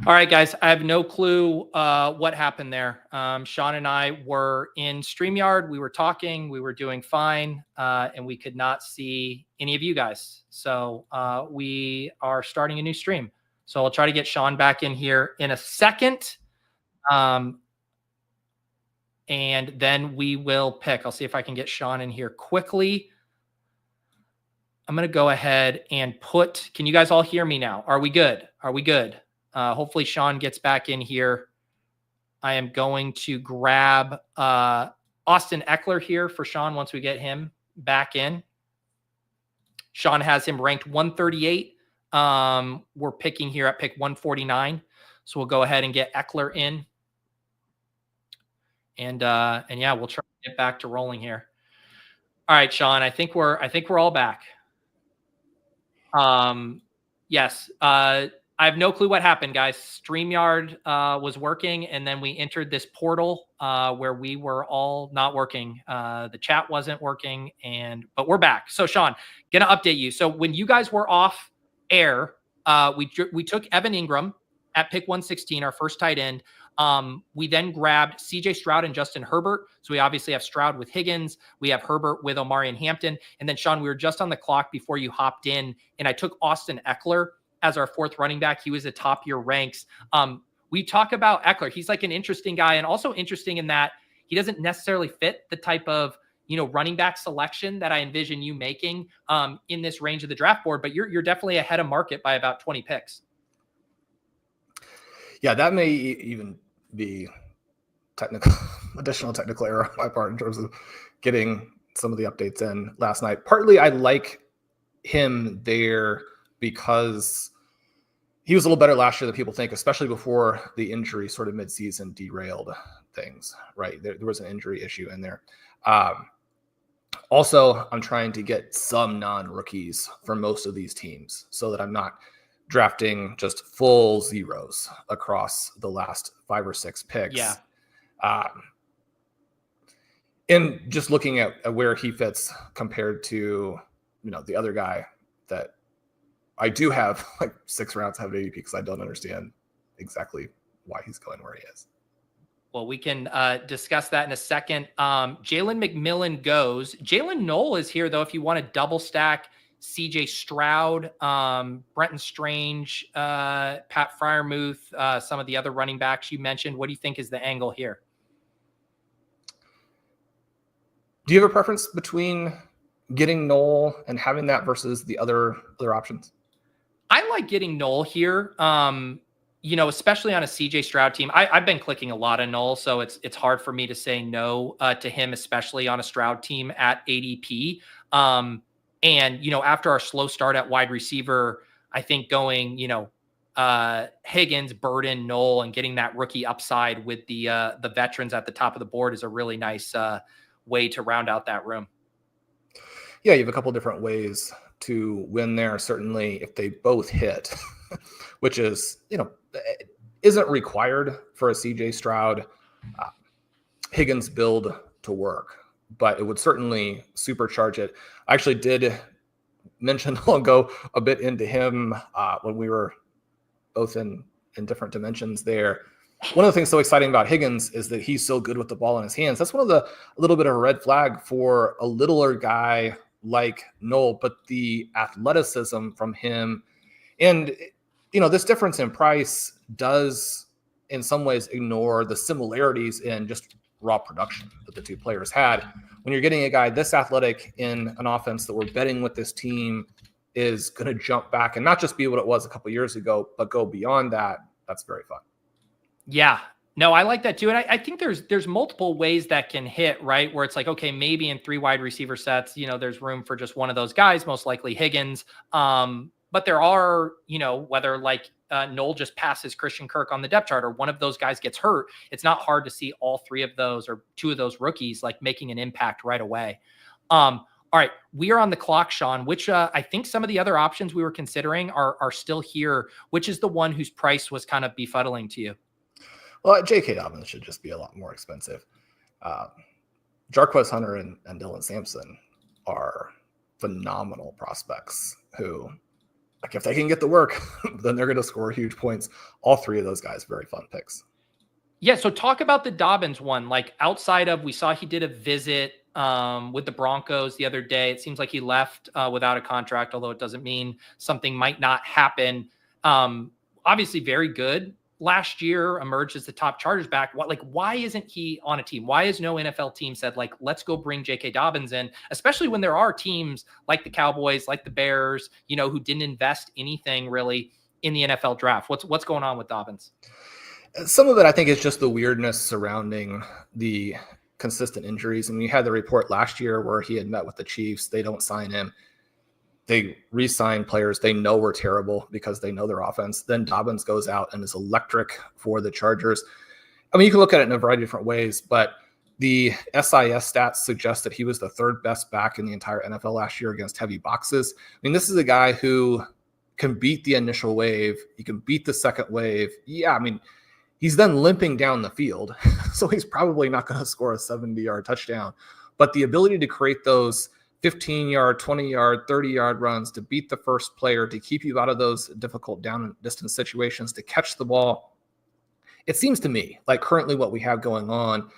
All right, guys, I have no clue what happened there. Shawn and I were in StreamYard. We were talking. We were doing fine, and we could not see any of you guys. So we are starting a new stream. So I'll try to get Shawn back in here in a second. And then we will pick. I'll see if I can get Shawn in here quickly. I'm going to go ahead and put, can you guys all hear me now? Are we good? Are we good? Hopefully Shawn gets back in here. I am going to grab Austin Eckler here for Shawn once we get him back in. Shawn has him ranked 138. We're picking here at pick 149. So we'll go ahead and get Eckler in. And yeah, we'll try to get back to rolling here. All right, Shawn, I think we're all back. Yes. I have no clue what happened, guys. StreamYard was working, and then we entered this portal where we were all not working. The chat wasn't working, but we're back. So, Shawn, gonna update you. So when you guys were off air, we took Evan Engram at pick 116, our first tight end. We then grabbed CJ Stroud and Justin Herbert. So we obviously have Stroud with Higgins. We have Herbert with Omari and Hampton. And then, Shawn, we were just on the clock before you hopped in, and I took Austin Eckler as our fourth running back. He was atop your ranks. We talk about Eckler. He's like an interesting guy, and also interesting in that he doesn't necessarily fit the type of, running back selection that I envision you making in this range of the draft board, but you're definitely ahead of market by about 20 picks. Yeah, that may even be additional technical error on my part in terms of getting some of the updates in last night. Partly I like him there because he was a little better last year than people think, especially before the injury sort of midseason derailed things, right? There was an injury issue in there. Also, I'm trying to get some non-rookies for most of these teams so that I'm not drafting just full zeros across the last 5 or 6 picks. Yeah. And just looking at where he fits compared to, the other guy that I do have like 6 rounds have ADP because I don't understand exactly why he's going where he is. Well, we can discuss that in a second. Jalen McMillan goes. Jalen Knoll is here, though, if you want to double stack CJ Stroud, Brenton Strange, Pat Freiermuth, some of the other running backs you mentioned. What do you think is the angle here? Do you have a preference between getting Knoll and having that versus the other options? I like getting Knoll here, especially on a CJ Stroud team. I've been clicking a lot of Knoll, so it's hard for me to say no to him, especially on a Stroud team at ADP. And, after our slow start at wide receiver, I think going, Higgins, Burden, Knoll, and getting that rookie upside with the veterans at the top of the board is a really nice way to round out that room. Yeah, you have a couple different ways to win there. Certainly, if they both hit, which is, isn't required for a CJ Stroud Higgins build to work, but it would certainly supercharge it. I actually did mention, I'll go a bit into him when we were both in different dimensions there. One of the things so exciting about Higgins is that he's so good with the ball in his hands. That's one of a little bit of a red flag for a littler guy like Knoll, but the athleticism from him and, this difference in price does in some ways ignore the similarities in just raw production that the two players had. When you're getting a guy this athletic in an offense that we're betting with this team is going to jump back and not just be what it was a couple years ago, but go beyond that, that's very fun. Yeah, no, I like that too. And I think there's multiple ways that can hit, right? Where it's like, okay, maybe in 3 wide receiver sets, there's room for just one of those guys, most likely Higgins. But there are, whether like Knoll just passes Christian Kirk on the depth chart or one of those guys gets hurt, it's not hard to see all 3 of those or 2 of those rookies like making an impact right away. All right, we are on the clock, Shawn, which I think some of the other options we were considering are still here. Which is the one whose price was kind of befuddling to you? Well, JK Dobbins should just be a lot more expensive. Jarquez Hunter and Dylan Sampson are phenomenal prospects who like if they can get the work, then they're going to score huge points. All three of those guys, very fun picks. Yeah. So talk about the Dobbins one, like outside of, we saw he did a visit with the Broncos the other day. It seems like he left without a contract, although it doesn't mean something might not happen. Obviously very good. Last year emerged as the top Chargers back. Why isn't he on a team? Why is no NFL team said, like, let's go bring JK Dobbins in, especially when there are teams like the Cowboys, like the Bears, you know, who didn't invest anything really in the NFL draft. What's going on with Dobbins? Some of it, I think, is just the weirdness surrounding the consistent injuries. And we had the report last year where he had met with the Chiefs. They don't sign him. They re-sign players they know were terrible because they know their offense. Then Dobbins goes out and is electric for the Chargers. I mean, you can look at it in a variety of different ways, but the SIS stats suggest that he was the third best back in the entire NFL last year against heavy boxes. I mean, this is a guy who can beat the initial wave. He can beat the second wave. Yeah, I mean, he's then limping down the field, so he's probably not going to score a 70-yard touchdown. But the ability to create those 15-yard, 20-yard, 30-yard runs to beat the first player, to keep you out of those difficult down and distance situations, to catch the ball, it seems to me like currently what we have going on,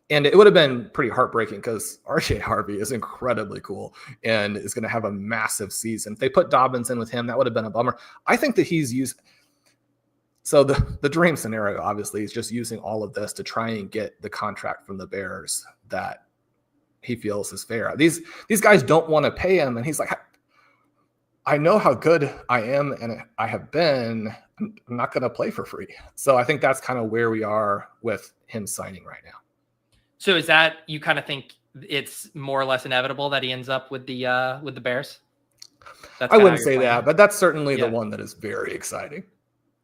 and it would have been pretty heartbreaking because RJ Harvey is incredibly cool and is going to have a massive season. If they put Dobbins in with him, that would have been a bummer. I think that he's used... So the dream scenario, obviously, is just using all of this to try and get the contract from the Bears that he feels is fair. These guys don't want to pay him, and he's like, I know how good I am and I have been. I'm not going to play for free. So I think that's kind of where we are with him signing right now. So is that, you kind of think it's more or less inevitable that he ends up with the Bears? I wouldn't say that, but that's certainly the one that is very exciting.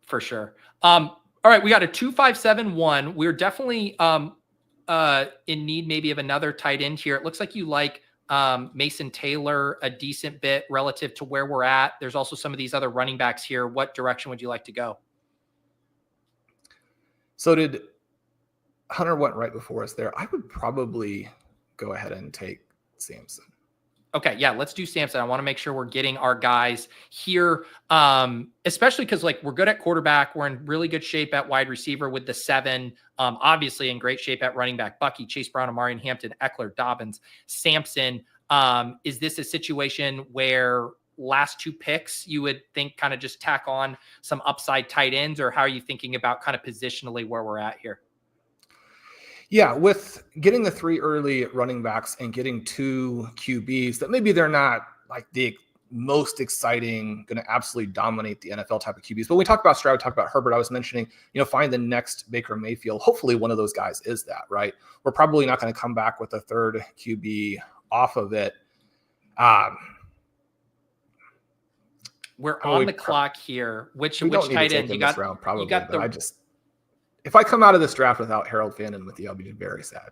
For sure. All right, we got a 2-5-7-1. We're definitely in need maybe of another tight end here. It looks like you like Mason Taylor a decent bit relative to where we're at. There's also some of these other running backs here. What direction would you like to go? So did Hunter went right before us there? I would probably go ahead and take Samson. Okay, yeah, let's do Samson. I want to make sure we're getting our guys here, especially because like we're good at quarterback. We're in really good shape at wide receiver with the 7. Obviously in great shape at running back. Bucky, Chase Brown, Amari Hampton, Eckler, Dobbins, Samson. Is this a situation where last 2 picks you would think kind of just tack on some upside tight ends, or how are you thinking about kind of positionally where we're at here? Yeah, with getting the 3 early running backs and getting 2 QBs that maybe they're not like the most exciting, going to absolutely dominate the NFL type of QBs. But when we talk about Stroud, talk about Herbert, I was mentioning, find the next Baker Mayfield. Hopefully one of those guys is that, right? We're probably not going to come back with a 3rd QB off of it. We're on the clock here. Which tight end you got? Round, probably, you got if I come out of this draft without Harold Fannin with you, I'll be very sad.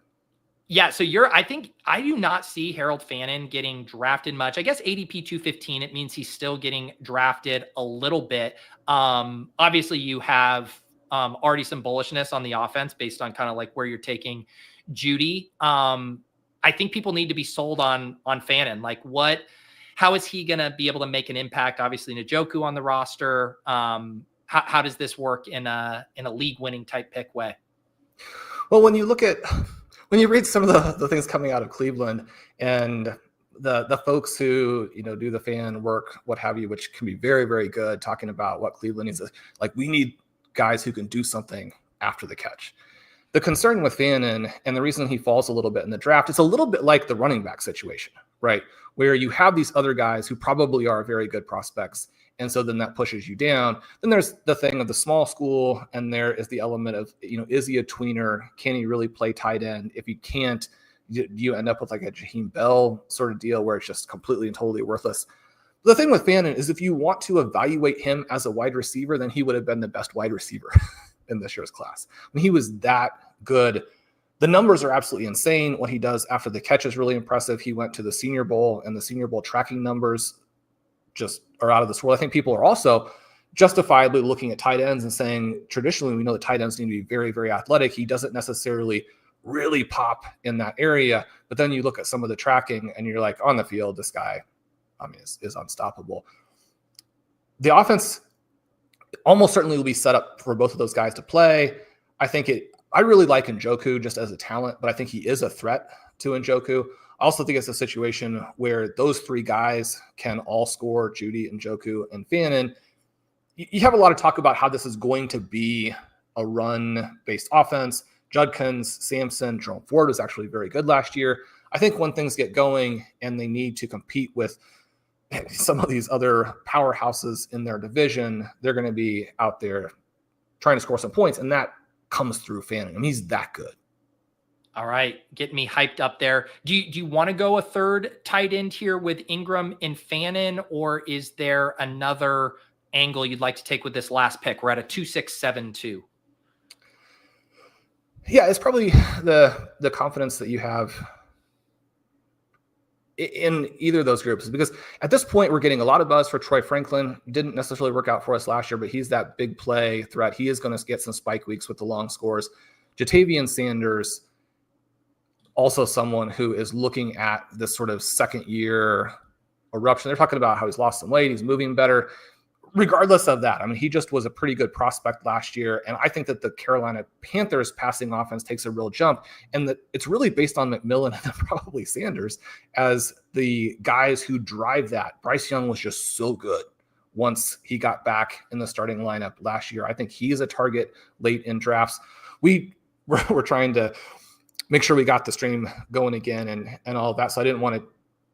Yeah, so I think I do not see Harold Fannin getting drafted much. I guess ADP 215, it means he's still getting drafted a little bit. Obviously, you have already some bullishness on the offense based on kind of like where you're taking Judy. I think people need to be sold on Fannin. Like how is he going to be able to make an impact? Obviously, Njoku on the roster. How does this work in a league-winning type pick way? Well, when you read some of the things coming out of Cleveland and the folks who do the fan work, what have you, which can be very, very good, talking about what Cleveland needs, like we need guys who can do something after the catch. The concern with Fannin and the reason he falls a little bit in the draft, it's a little bit like the running back situation, right? Where you have these other guys who probably are very good prospects. And so then that pushes you down. Then there's the thing of the small school, and there is the element of, is he a tweener? Can he really play tight end? If you can't, you end up with like a Jaheim Bell sort of deal where it's just completely and totally worthless. The thing with Fannin is if you want to evaluate him as a wide receiver, then he would have been the best wide receiver in this year's class. I mean, he was that good. The numbers are absolutely insane. What he does after the catch is really impressive. He went to the Senior Bowl, and the Senior Bowl tracking numbers just are out of this world. I think people are also justifiably looking at tight ends and saying, traditionally, we know that tight ends need to be very, very athletic. He doesn't necessarily really pop in that area. But then you look at some of the tracking and you're like, on the field, this guy, I mean, is unstoppable. the offense almost certainly will be set up for both of those guys to play. I really like Njoku just as a talent, but I think he is a threat to Njoku. I also think it's a situation where those three guys can all score, Judy, Njoku, and Fannin. You have a lot of talk about how this is going to be a run-based offense. Judkins, Sampson, Jerome Ford was actually very good last year. I think when things get going and they need to compete with some of these other powerhouses in their division, they're going to be out there trying to score some points, and that comes through Fannin. I mean, he's that good. All right, get me hyped up there. Do you want to go a third tight end here with Engram and Fannin, or is there another angle you'd like to take with this last pick? We're at a 2-6-7-2. Yeah, it's probably the confidence that you have in either of those groups, because at this point we're getting a lot of buzz for Troy Franklin. Didn't necessarily work out for us last year, but he's that big play threat. He is going to get some spike weeks with the long scores. Jatavian Sanders, also someone who is looking at this sort of second year eruption. They're talking about how he's lost some weight, he's moving better. Regardless of that, I mean, he just was a pretty good prospect last year. And I think that the Carolina Panthers passing offense takes a real jump, and that it's really based on McMillan and probably Sanders as the guys who drive that. Bryce Young was just so good once he got back in the starting lineup last year. I think he's a target late in drafts. We're trying to make sure we got the stream going again and all of that. So I didn't want to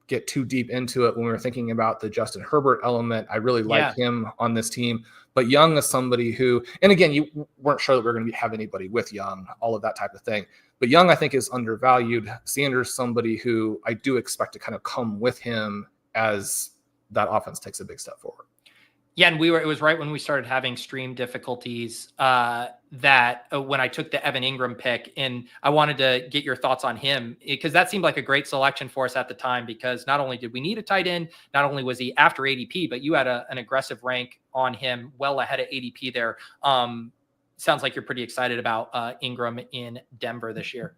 get too deep into it when we were thinking about the Justin Herbert element. I really like him on this team, but Young is somebody who, and again, you weren't sure that we were going to have anybody with Young, all of that type of thing. But Young, I think, is undervalued. Sanders, somebody who I do expect to kind of come with him as that offense takes a big step forward. Yeah, and it was right when we started having stream difficulties that when I took the Evan Engram pick, and I wanted to get your thoughts on him, because that seemed like a great selection for us at the time, because not only did we need a tight end, not only was he after ADP, but you had an aggressive rank on him well ahead of ADP there. Sounds like you're pretty excited about Engram in Denver this year.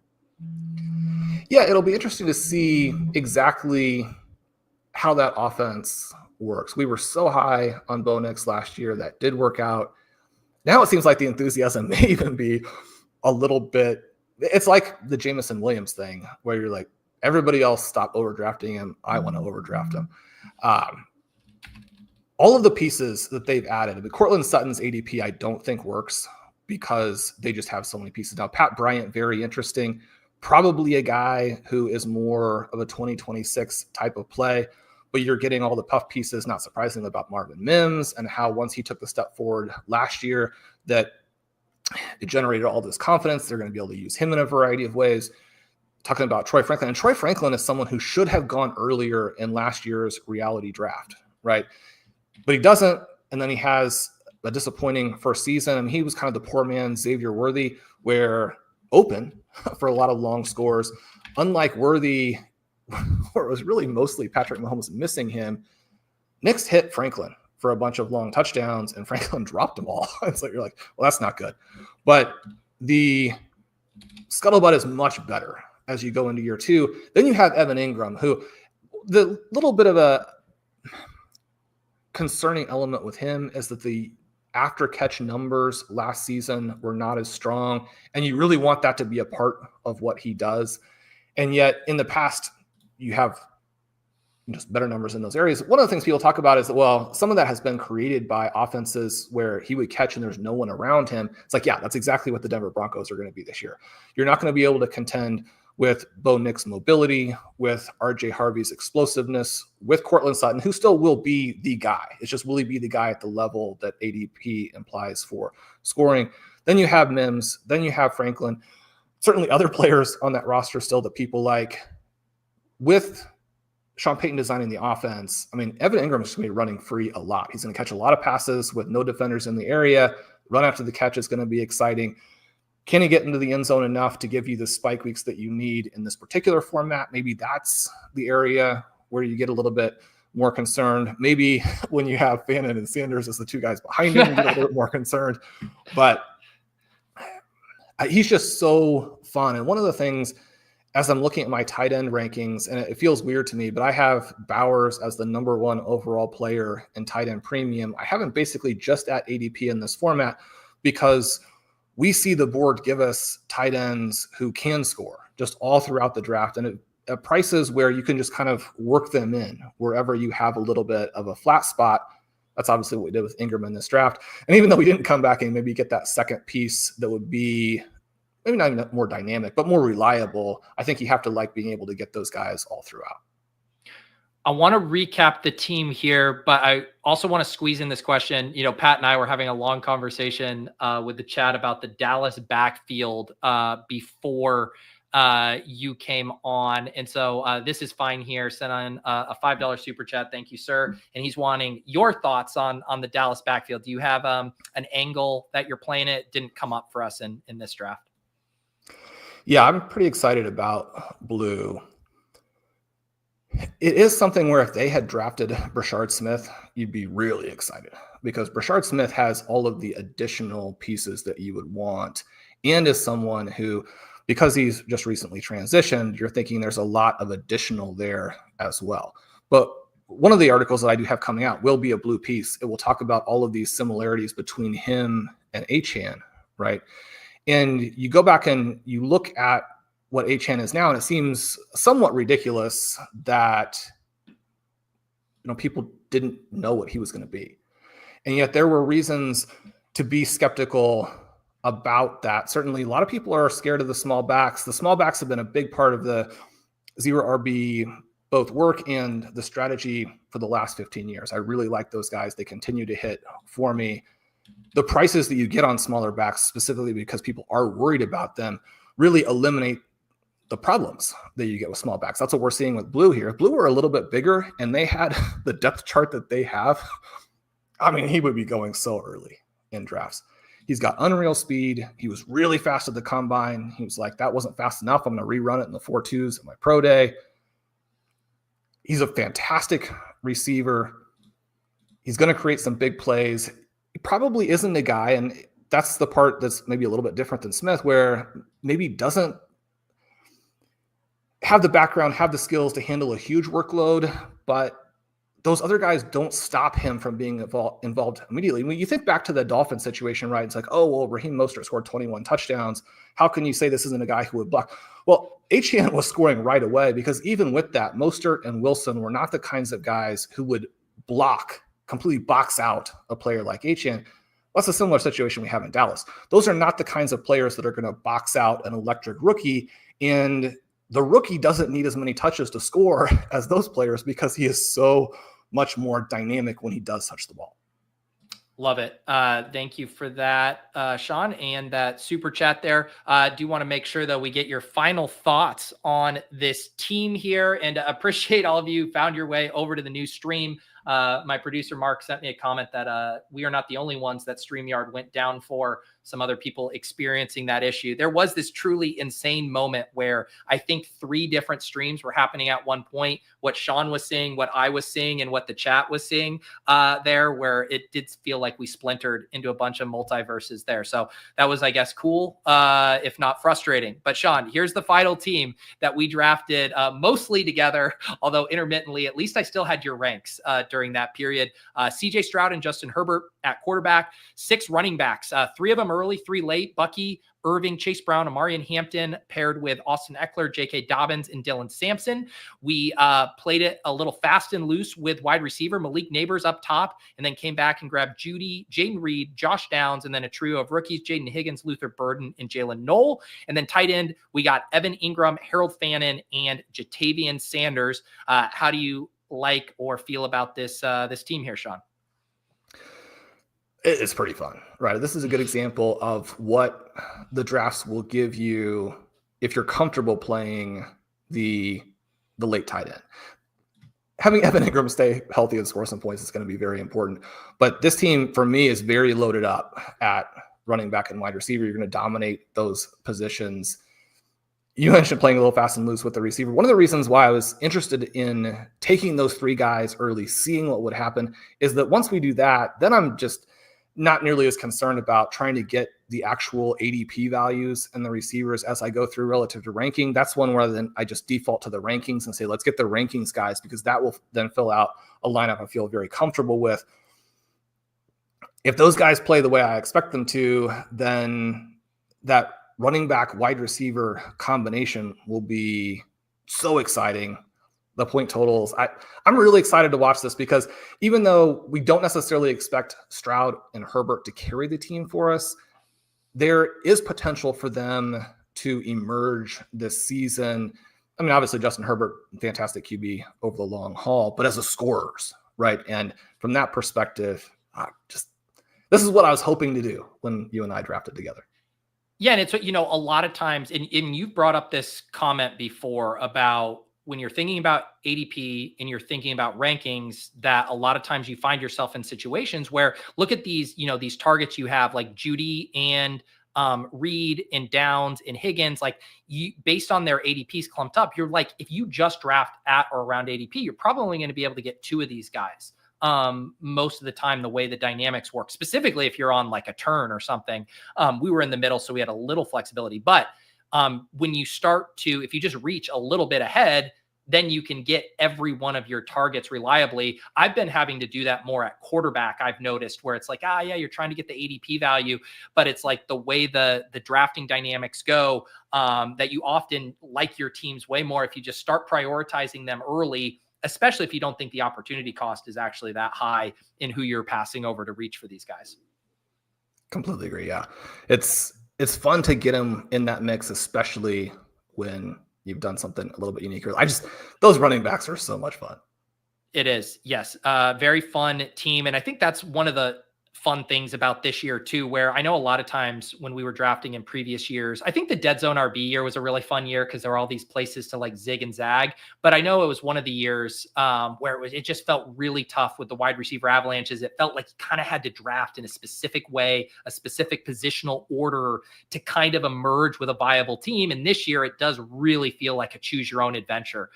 Yeah, it'll be interesting to see exactly how that offense works. We were so high on Bo Nix last year. That did work out. Now it seems like the enthusiasm may even be a little bit, it's like the Jameson Williams thing where you're like, everybody else stop overdrafting him. I want to overdraft him. All of the pieces that they've added, but Cortland Sutton's ADP, I don't think works because they just have so many pieces. Now, Pat Bryant, very interesting. Probably a guy who is more of a 2026 type of play. But you're getting all the puff pieces, not surprisingly, about Marvin Mims and how once he took the step forward last year that it generated all this confidence. They're going to be able to use him in a variety of ways. Talking about Troy Franklin. And Troy Franklin is someone who should have gone earlier in last year's reality draft, right? But he doesn't. And then he has a disappointing first season. I mean, he was kind of the poor man Xavier Worthy, where open for a lot of long scores. Unlike Worthy, where it was really mostly Patrick Mahomes missing him, Nix hit Franklin for a bunch of long touchdowns, and Franklin dropped them all. It's like, you're like, well, that's not good. But the scuttlebutt is much better as you go into year two. Then you have Evan Engram, who the little bit of a concerning element with him is that the after catch numbers last season were not as strong, and you really want that to be a part of what he does. And yet in the past, you have just better numbers in those areas. One of the things people talk about is that, well, some of that has been created by offenses where he would catch and there's no one around him. It's like, yeah, that's exactly what the Denver Broncos are going to be this year. You're not going to be able to contend with Bo Nix's mobility, with RJ Harvey's explosiveness, with Cortland Sutton, who still will be the guy. It's just, will he be the guy at the level that ADP implies for scoring? Then you have Mims, then you have Franklin, certainly other players on that roster still that people like. With Sean Payton designing the offense, I mean, Evan Engram is going to be running free a lot. He's going to catch a lot of passes with no defenders in the area. Run after the catch is going to be exciting. Can he get into the end zone enough to give you the spike weeks that you need in this particular format? Maybe that's the area where you get a little bit more concerned. Maybe when you have Fannin and Sanders as the two guys behind him, you get a little bit more concerned. But he's just so fun. And one of the things, as I'm looking at my tight end rankings, and it feels weird to me, but I have Bowers as the #1 overall player in tight end premium. I have him basically just at ADP in this format because we see the board give us tight ends who can score just all throughout the draft, and at prices where you can just kind of work them in wherever you have a little bit of a flat spot. That's obviously what we did with Engram in this draft. And even though we didn't come back and maybe get that second piece that would be maybe not even more dynamic, but more reliable, I think you have to like being able to get those guys all throughout. I want to recap the team here, but I also want to squeeze in this question. You know, Pat and I were having a long conversation with the chat about the Dallas backfield before you came on. And so this is fine here. Sent on a $5 super chat. Thank you, sir. And he's wanting your thoughts on the Dallas backfield. Do you have an angle that you're playing it? Didn't come up for us in this draft. Yeah, I'm pretty excited about Blue. It is something where if they had drafted Brashard Smith, you'd be really excited because Brashard Smith has all of the additional pieces that you would want and is someone who, because he's just recently transitioned, you're thinking there's a lot of additional there as well. But one of the articles that I do have coming out will be a Blue piece. It will talk about all of these similarities between him and Achane, right? And you go back and you look at what Achane is now, and it seems somewhat ridiculous that people didn't know what he was going to be. And yet there were reasons to be skeptical about that. Certainly a lot of people are scared of the small backs. The small backs have been a big part of the zero RB, both work and the strategy for the last 15 years. I really like those guys. They continue to hit for me. The prices that you get on smaller backs, specifically because people are worried about them, really eliminate the problems that you get with small backs. That's what we're seeing with Blue here. If Blue were a little bit bigger and they had the depth chart that they have, I mean, he would be going so early in drafts. He's got unreal speed. He was really fast at the combine. He was like, that wasn't fast enough. I'm going to rerun it in the 4.2s at my pro day. He's a fantastic receiver. He's going to create some big plays. He probably isn't a guy, and that's the part that's maybe a little bit different than Smith, where maybe doesn't have the background, have the skills to handle a huge workload, but those other guys don't stop him from being involved immediately. When you think back to the Dolphins situation, right? It's like, oh, well, Raheem Mostert scored 21 touchdowns. How can you say this isn't a guy who would block? Well, Achane was scoring right away because even with that, Mostert and Wilson were not the kinds of guys who would block, completely box out a player like Achane. That's a similar situation we have in Dallas. Those are not the kinds of players that are going to box out an electric rookie, and the rookie doesn't need as many touches to score as those players because he is so much more dynamic when he does touch the ball. Love it. Thank you for that, Shawn, and that super chat there. Do want to make sure that we get your final thoughts on this team here, and appreciate all of you found your way over to the new stream. My producer, Mark, sent me a comment that we are not the only ones that StreamYard went down for. Some other people experiencing that issue. There was this truly insane moment where I think 3 different streams were happening at one point. What Shawn was seeing, what I was seeing, and what the chat was seeing there, where it did feel like we splintered into a bunch of multiverses there. So that was, I guess, cool, if not frustrating. But Shawn, here's the final team that we drafted mostly together, although intermittently. At least I still had your ranks during that period. CJ Stroud and Justin Herbert at quarterback, 6 running backs, 3 of them early, 3 late. Bucky, Irving, Chase Brown, Amarian Hampton, paired with Austin Eckler, JK Dobbins, and Dylan Sampson. We played it a little fast and loose with wide receiver Malik Neighbors up top, and then came back and grabbed Judy, Jaden Reed, Josh Downs, and then a trio of rookies, Jaden Higgins, Luther Burden, and Jaylen Knoll. And then tight end, we got Evan Engram, Harold Fannin, and Jatavian Sanders. How do you like or feel about this team here, Shawn? It's pretty fun, right? This is a good example of what the drafts will give you if you're comfortable playing the late tight end. Having Evan Engram stay healthy and score some points is going to be very important. But this team, for me, is very loaded up at running back and wide receiver. You're going to dominate those positions. You mentioned playing a little fast and loose with the receiver. One of the reasons why I was interested in taking those 3 guys early, seeing what would happen, is that once we do that, then I'm just not nearly as concerned about trying to get the actual ADP values and the receivers as I go through relative to ranking. That's one where then I just default to the rankings and say, let's get the rankings guys, because that will then fill out a lineup I feel very comfortable with. If those guys play the way I expect them to, then that running back wide receiver combination will be so exciting. The point totals. I'm really excited to watch this, because even though we don't necessarily expect Stroud and Herbert to carry the team for us, there is potential for them to emerge this season. I mean, obviously Justin Herbert, fantastic QB over the long haul, but as a scorers, right? And from that perspective, this is what I was hoping to do when you and I drafted together. Yeah. And it's, a lot of times, and you've brought up this comment before about when you're thinking about ADP and you're thinking about rankings, that a lot of times you find yourself in situations where, look at these, these targets you have, like Judy and Reed and Downs and Higgins, like you, based on their ADPs clumped up, you're like, if you just draft at or around ADP, you're probably going to be able to get two of these guys. Most of the time, the way the dynamics work, specifically if you're on like a turn or something, we were in the middle, so we had a little flexibility, but when you start to, if you just reach a little bit ahead, then you can get every one of your targets reliably. I've been having to do that more at quarterback. I've noticed where it's like, yeah, you're trying to get the ADP value, but it's like the way the drafting dynamics go, that you often like your teams way more if you just start prioritizing them early, especially if you don't think the opportunity cost is actually that high in who you're passing over to reach for these guys. Completely agree. Yeah. It's fun to get him in that mix, especially when you've done something a little bit unique. Those running backs are so much fun. It is. Yes. Very fun team. And I think that's one of the fun things about this year too, where I know a lot of times when we were drafting in previous years, I think the dead zone RB year was a really fun year because there were all these places to like zig and zag. But I know it was one of the years where it just felt really tough with the wide receiver avalanches. It felt like you kind of had to draft in a specific way, a specific positional order to kind of emerge with a viable team. And this year it does really feel like a choose your own adventure.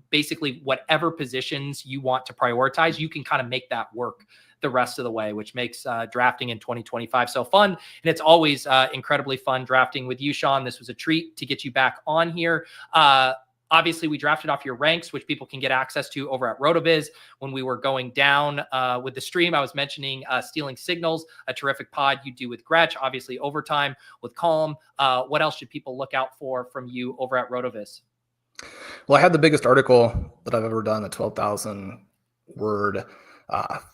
Basically, whatever positions you want to prioritize, you can kind of make that work the rest of the way, which makes drafting in 2025 so fun. And it's always incredibly fun drafting with you, Shawn. This was a treat to get you back on here. Obviously, we drafted off your ranks, which people can get access to over at RotoViz. When we were going down with the stream, I was mentioning Stealing Signals, a terrific pod you do with Gretch, obviously Overtime with Calm. What else should people look out for from you over at RotoViz? Well, I had the biggest article that I've ever done, a 12,000 word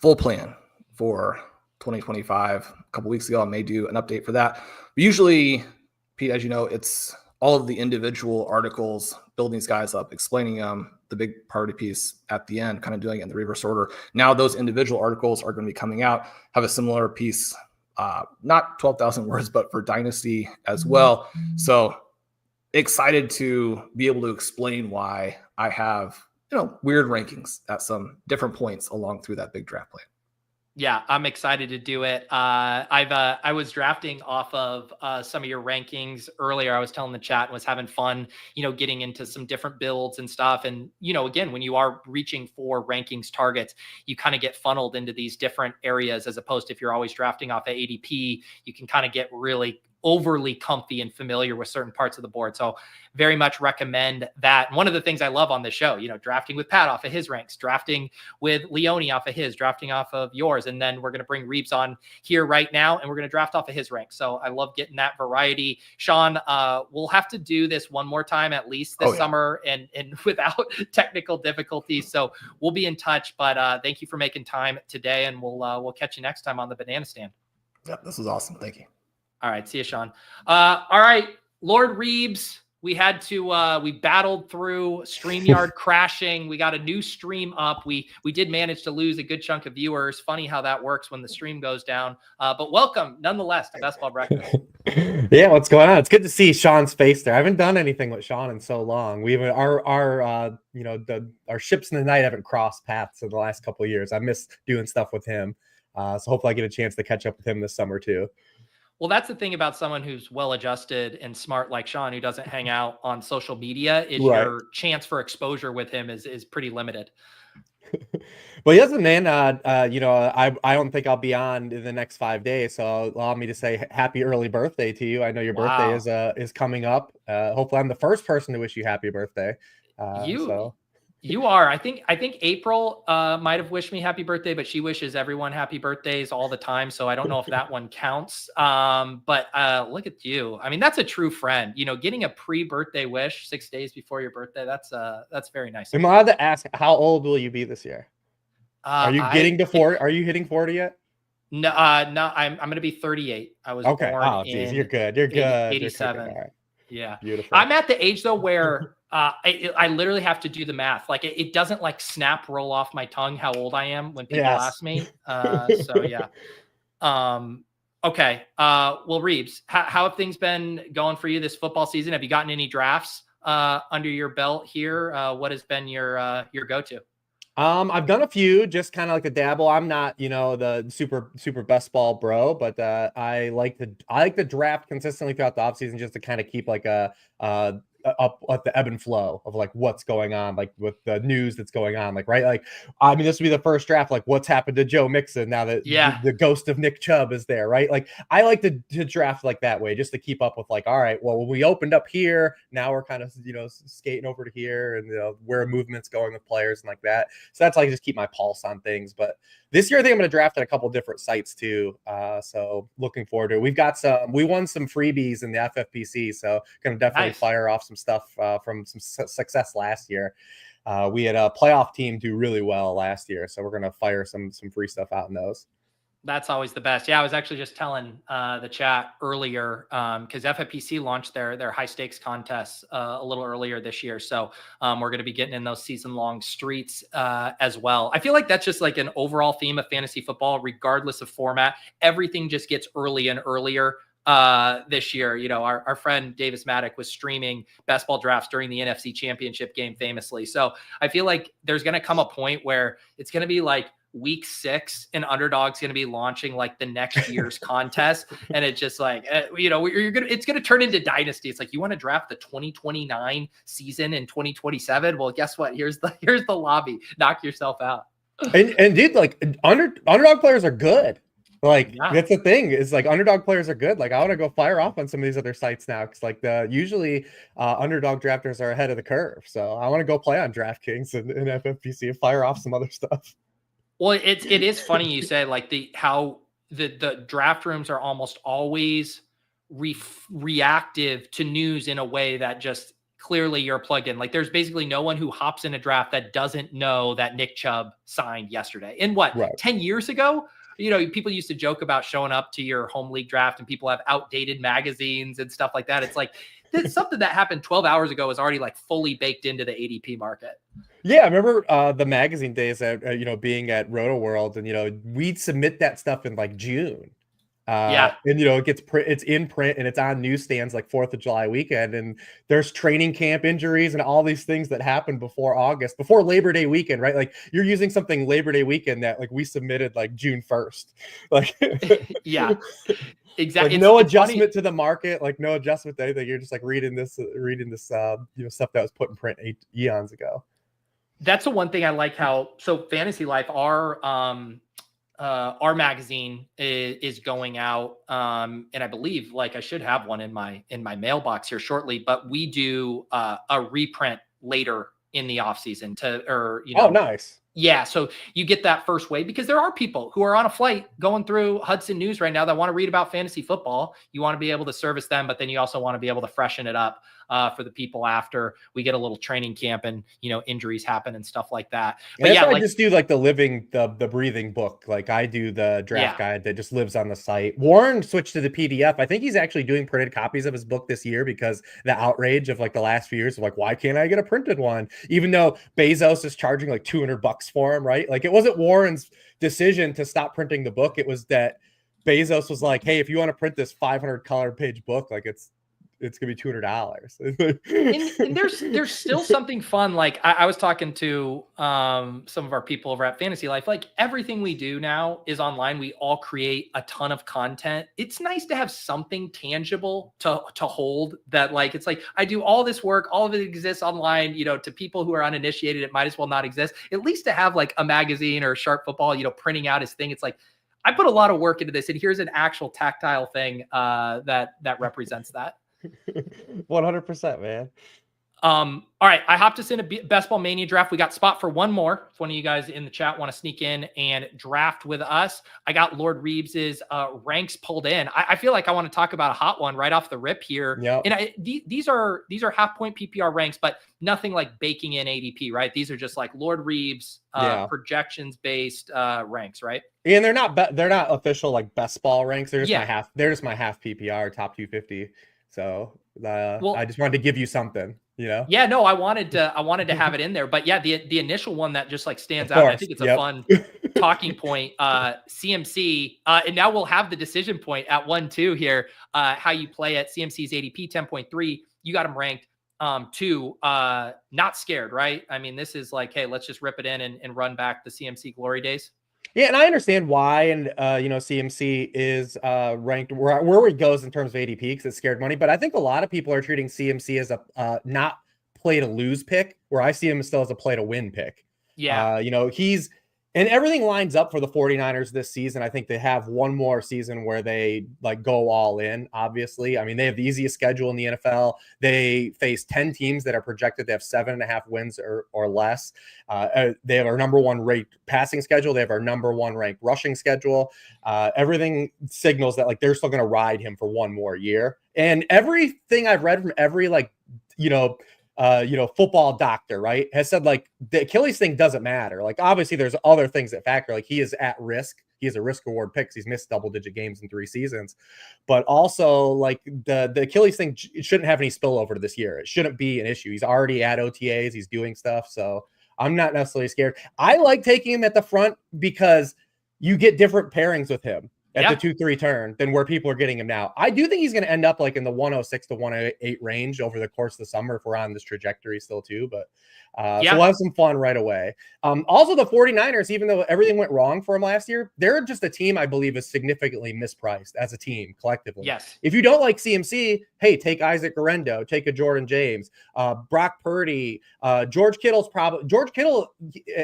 full plan for 2025. A couple weeks ago, I may do an update for that. But usually, Pete, as you know, it's all of the individual articles, building these guys up, explaining the big priority piece at the end, kind of doing it in the reverse order. Now those individual articles are going to be coming out, have a similar piece, not 12,000 words, but for Dynasty as well. So excited to be able to explain why I have weird rankings at some different points along through that big draft plan. Yeah, I'm excited to do it. I was drafting off of some of your rankings earlier. I was telling the chat and was having fun, getting into some different builds and stuff. And, again, when you are reaching for rankings targets, you kind of get funneled into these different areas, as opposed to if you're always drafting off of ADP, you can kind of get really overly comfy and familiar with certain parts of the board. So very much recommend that. And one of the things I love on this show, drafting with Pat off of his ranks, drafting with Leone off of his, drafting off of yours. And then we're going to bring Reebs on here right now, and we're going to draft off of his ranks. So I love getting that variety. Shawn, we'll have to do this one more time, at least this summer, and without technical difficulties. So we'll be in touch, but thank you for making time today, and we'll catch you next time on the Banana Stand. Yep, this was awesome. Thank you. All right. See you, Shawn. All right. LordReebs, we battled through StreamYard crashing. We got a new stream up. We did manage to lose a good chunk of viewers. Funny how that works when the stream goes down. But welcome, nonetheless, to Best Ball Breakfast. Yeah, what's going on? It's good to see Shawn's face there. I haven't done anything with Shawn in so long. We have our ships in the night haven't crossed paths in the last couple of years. I miss doing stuff with him. So hopefully I get a chance to catch up with him this summer too. Well, that's the thing about someone who's well-adjusted and smart like Shawn, who doesn't hang out on social media, is your chance for exposure with him is pretty limited. Well, yes, man. I don't think I'll be on in the next 5 days, so allow me to say happy early birthday to you. I know your birthday is coming up. Hopefully, I'm the first person to wish you happy birthday. You are. I think April might have wished me happy birthday, but she wishes everyone happy birthdays all the time. So I don't know if that one counts. But look at you. I mean, that's a true friend. Getting a pre-birthday wish 6 days before your birthday. That's very nice. I'm allowed to ask, how old will you be this year? Are you getting to 40? Are you hitting 40 yet? No, no. I'm going to be 38. I was okay. born Oh, geez, you're good. You're good. 87. All right. Yeah, beautiful. I'm at the age though where I literally have to do the math. Like it doesn't like snap roll off my tongue how old I am when people ask me. So yeah. Okay. Well, Reebs, how have things been going for you this football season? Have you gotten any drafts under your belt here? What has been your go-to? I've done a few, just kind of like a dabble. I'm not, the super best ball bro, but I like to draft consistently throughout the offseason just to kind of keep like up at the ebb and flow of like what's going on, like with the news that's going on, like, right? Like, I mean, this would be the first draft, like what's happened to Joe Mixon now that the ghost of Nick Chubb is there, right? Like, I like to draft like that way just to keep up with like, all right, well, when we opened up here, now we're kind of, skating over to here and, where movement's going with players and like that. So that's like just keep my pulse on things. But this year, I think I'm going to draft at a couple different sites too. So looking forward to it. We won some freebies in the FFPC. So going to definitely fire off some stuff from some success last year. We had a playoff team do really well last year. So we're going to fire some free stuff out in those. That's always the best. Yeah, I was actually just telling the chat earlier because FFPC launched their high stakes contests a little earlier this year. So we're going to be getting in those season-long streets as well. I feel like that's just like an overall theme of fantasy football, regardless of format. Everything just gets early and earlier this year. Our friend Davis Maddock was streaming best ball drafts during the NFC Championship game famously. So I feel like there's going to come a point where it's going to be like week 6 and Underdog's going to be launching like the next year's contest. And it's just like, it's going to turn into dynasty. It's like, you want to draft the 2029 season in 2027. Well, guess what? Here's the lobby. Knock yourself out. And dude, like underdog players are good. Like that's the thing is like underdog players are good. Like I want to go fire off on some of these other sites now because like usually underdog drafters are ahead of the curve. So I want to go play on DraftKings and FFPC and fire off some other stuff. Well, it is funny you say like how the draft rooms are almost always reactive to news in a way that just clearly you're plugged in. Like there's basically no one who hops in a draft that doesn't know that Nick Chubb signed yesterday. And 10 years ago, people used to joke about showing up to your home league draft and people have outdated magazines and stuff like that. It's like something that happened 12 hours ago is already like fully baked into the ADP market. Yeah, I remember the magazine days at being at Roto World, and we'd submit that stuff in like June. And it's in print and it's on newsstands like 4th of July weekend, and there's training camp injuries and all these things that happened before Labor Day weekend, right? Like you're using something Labor Day weekend that like we submitted like June 1st. Like yeah. Exactly. Like no adjustment to the market, like no adjustment to anything. You're just like reading this stuff that was put in print eons ago. That's the one thing I like so Fantasy Life, our magazine is going out. And I believe like I should have one in my mailbox here shortly, but we do a reprint later in the off season Oh, nice. Yeah. So you get that first wave because there are people who are on a flight going through Hudson News right now that want to read about fantasy football. You want to be able to service them, but then you also want to be able to freshen it up for the people after we get a little training camp and, injuries happen and stuff like that. But I just do like the breathing book. Like I do the draft guide that just lives on the site. Warren switched to the PDF. I think he's actually doing printed copies of his book this year because the outrage of like the last few years of like, why can't I get a printed one? Even though Bezos is charging like $200 for him, right? Like it wasn't Warren's decision to stop printing the book. It was that Bezos was like, hey, if you want to print this 500 color page book, like it's gonna be $200. And there's still something fun. Like I was talking to some of our people over at Fantasy Life. Like everything we do now is online. We all create a ton of content. It's nice to have something tangible to hold that. Like it's like I do all this work, all of it exists online. You know, to people who are uninitiated, it might as well not exist. At least to have like a magazine or Sharp Football, you know, printing out his thing. It's like I put a lot of work into this, and here's an actual tactile thing that represents that. 100%, man. All right, I hopped us in a Best Ball Mania draft. We got spot for one more. If one of you guys in the chat want to sneak in and draft with us, I got LordReebs' ranks pulled in. I feel like I want to talk about a hot one right off the rip here. Yep. And these are half point PPR ranks, but nothing like baking in ADP, right? These are just like LordReebs projections based ranks, right? And they're not official like best ball ranks. They're just my half PPR top 250. So I just wanted to give you something, you know? Yeah, no, I wanted to have it in there, but yeah, the initial one that just like stands out. I think it's a fun talking point. CMC, and now we'll have the decision point at 1-2 here. How you play at CMC's ADP 10.3. You got him ranked 2. Not scared, right? I mean, this is like, hey, let's just rip it in and run back the CMC glory days. Yeah, and I understand why, and CMC is ranked where he goes in terms of ADP because it's scared money. But I think a lot of people are treating CMC as a not play to lose pick, where I see him still as a play to win pick. Yeah, and everything lines up for the 49ers this season. I think they have one more season where they like go all in, obviously. I mean, they have the easiest schedule in the NFL. They face 10 teams that are projected to have 7.5 wins or less. They have our number 1 ranked passing schedule. They have our number 1 ranked rushing schedule. Everything signals that like they're still going to ride him for one more year. And everything I've read from every football doctor, right, has said like the Achilles thing doesn't matter. Like obviously there's other things that factor. Like he is at risk. He is a risk reward pick. He's missed double-digit games in 3 seasons, but also like the Achilles thing shouldn't have any spillover to this year. It shouldn't be an issue. He's already at OTAs. He's doing stuff. So I'm not necessarily scared. I like taking him at the front because you get different pairings with him at the 2-3 turn than where people are getting him now. I do think he's going to end up like in the 106 to 108 range over the course of the summer if we're on this trajectory still too. But so we'll have some fun right away. Also, the 49ers, even though everything went wrong for them last year, they're just a team I believe is significantly mispriced as a team collectively. Yes. If you don't like CMC, hey, take Isaac Guerrero, take a Jordan James, Brock Purdy, George Kittle.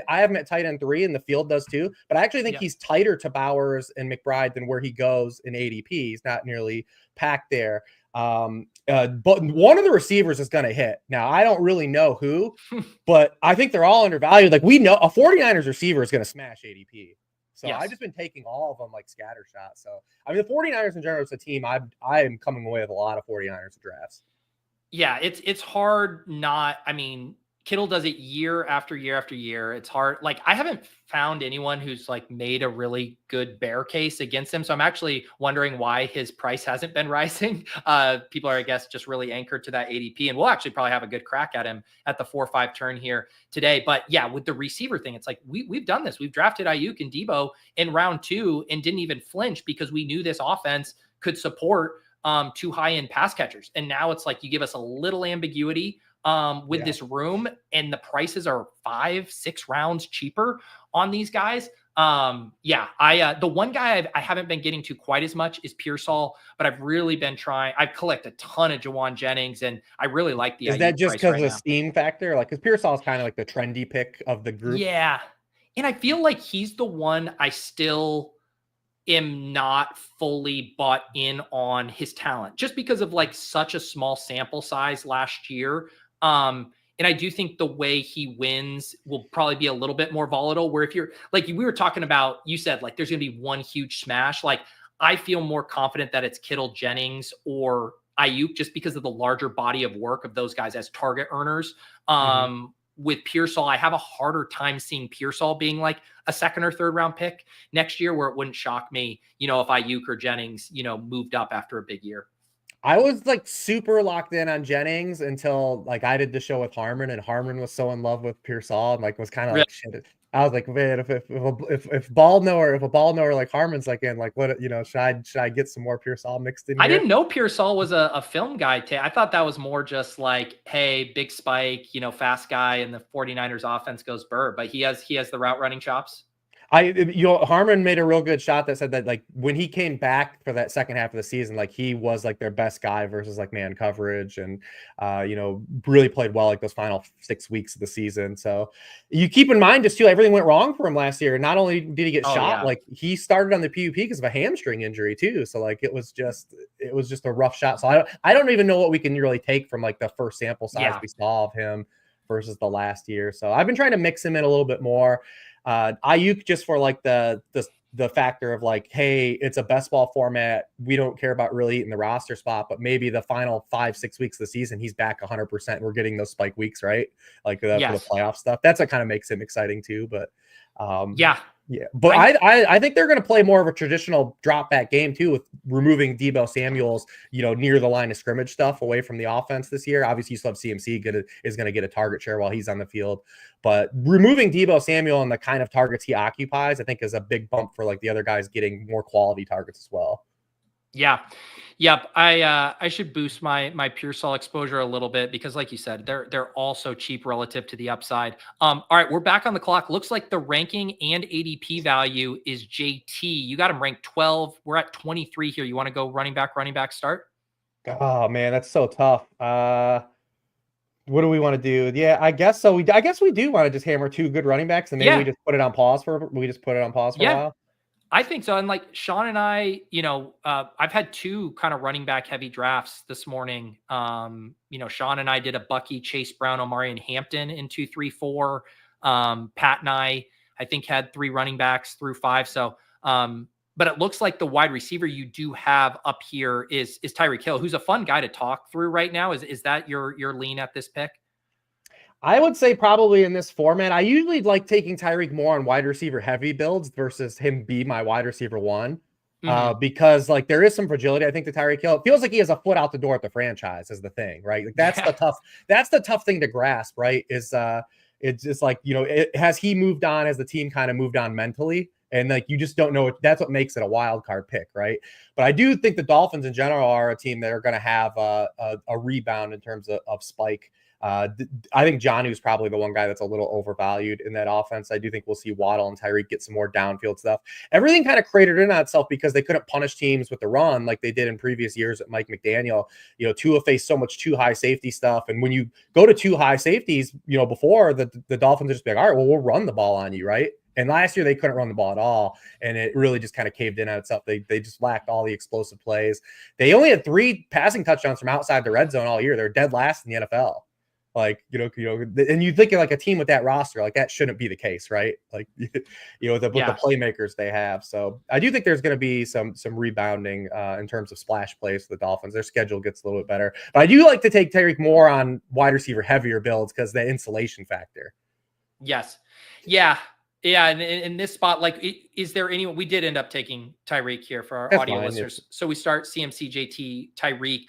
I have him at tight end 3 and the field does too, but I actually think he's tighter to Bowers and McBride than where he goes in ADP. He's not nearly packed there. But one of the receivers is going to hit. Now, I don't really know who, but I think they're all undervalued. Like we know a 49ers receiver is going to smash ADP. So I've just been taking all of them like scatter shots. So I mean, the 49ers in general is a team I am coming away with a lot of 49ers drafts. Yeah, it's hard not. I mean, Kittle does it year after year after year. It's hard. Like I haven't found anyone who's like made a really good bear case against him. So I'm actually wondering why his price hasn't been rising. People are, I guess, just really anchored to that ADP, and we'll actually probably have a good crack at him at the 4-5 turn here today. But yeah, with the receiver thing, it's like we've done this. We've drafted Ayuk and Debo in round 2 and didn't even flinch because we knew this offense could support 2 high-end pass catchers. And now it's like you give us a little ambiguity with this room, and the prices are 5-6 rounds cheaper on these guys. The one guy I haven't been getting to quite as much is Pearsall, but I've really been trying. I've collected a ton of Jawan Jennings, and I really like the. Is that just because of the steam factor? Like, because Pearsall is kind of like the trendy pick of the group. Yeah, and I feel like he's the one I still am not fully bought in on his talent, just because of like such a small sample size last year. And I do think the way he wins will probably be a little bit more volatile, where if you're like, we were talking about, you said like, there's going to be one huge smash. Like I feel more confident that it's Kittle, Jennings, or Ayuk, just because of the larger body of work of those guys as target earners. With Pearsall, I have a harder time seeing Pearsall being like a 2nd or 3rd round pick next year, where it wouldn't shock me, if Ayuk or Jennings, moved up after a big year. I was like super locked in on Jennings until like I did the show with Harmon, and Harmon was so in love with Pearsall and like was kind of like shit. I was like, man, if a ball knower like Harmon's like in, like, what, should I get some more Pearsall mixed in here? I didn't know Pearsall was a film guy. I thought that was more just like, hey, big spike, fast guy, and the 49ers offense goes burr. But he has the route running chops. Harmon made a real good shot that said that, like, when he came back for that second half of the season, like, he was like their best guy versus like man coverage, and really played well like those final 6 weeks of the season. So you keep in mind just too, everything went wrong for him last year. Not only did he get shot, like, he started on the PUP because of a hamstring injury too. So like it was just a rough shot. So I don't even know what we can really take from like the first sample size we saw of him versus the last year. So I've been trying to mix him in a little bit more. Ayuk just for like the factor of like, hey, it's a best ball format. We don't care about really eating the roster spot, but maybe the final 5-6 weeks of the season, he's back 100%. We're getting those spike weeks, right? Like for the playoff stuff. That's what kind of makes him exciting too. But but I think they're going to play more of a traditional drop back game too, with removing Deebo Samuel's, near the line of scrimmage stuff away from the offense this year. Obviously, you still have CMC is going to get a target share while he's on the field, but removing Deebo Samuel and the kind of targets he occupies, I think, is a big bump for like the other guys getting more quality targets as well. Yeah. Yep. I should boost my Pearsall exposure a little bit because, like you said, they're all so cheap relative to the upside. All right, we're back on the clock. Looks like the ranking and ADP value is JT. You got him ranked 12. We're at 23 here. You want to go running back start? Oh man, that's so tough. What do we want to do? Yeah, I guess so. I guess we do want to just hammer 2 good running backs, and maybe we just put it on pause for a while. I think so. And like Shawn and I, I've had 2 kind of running back heavy drafts this morning. Shawn and I did a Bucky, Chase Brown, Omari, and Hampton in 2, 3, 4. Pat and I think had 3 running backs through 5. So, but it looks like the wide receiver you do have up here is Tyreek Hill, who's a fun guy to talk through right now. Is that your lean at this pick? I would say probably in this format, I usually like taking Tyreek more on wide receiver heavy builds versus him be my wide receiver 1, because like there is some fragility. I think the Tyreek Hill, it feels like he has a foot out the door at the franchise is the thing, right? Like that's the tough thing to grasp, right? Is it's just like, has he moved on? Has the team kind of moved on mentally? And like, you just don't know. That's what makes it a wild card pick, right? But I do think the Dolphins in general are a team that are going to have a rebound in terms of spike. I think Jonnu's probably the one guy that's a little overvalued in that offense. I do think we'll see Waddle and Tyreek get some more downfield stuff. Everything kind of cratered in on itself because they couldn't punish teams with the run like they did in previous years at Mike McDaniel. Tua faced so much too high safety stuff. And when you go to 2 high safeties, before the Dolphins are just like, all right, well, we'll run the ball on you, right? And last year they couldn't run the ball at all, and it really just kind of caved in on itself. They just lacked all the explosive plays. They only had 3 passing touchdowns from outside the red zone all year. They're dead last in the NFL. Like, and you think of like a team with that roster, like that shouldn't be the case, right? Like, with the playmakers they have. So I do think there's going to be some rebounding in terms of splash plays for the Dolphins. Their schedule gets a little bit better, but I do like to take Tyreek more on wide receiver heavier builds because the insulation factor. Yes. Yeah. Yeah. And in this spot, like, is there anyone, we did end up taking Tyreek here for our audio listeners. Yeah. So we start CMC, JT, Tyreek.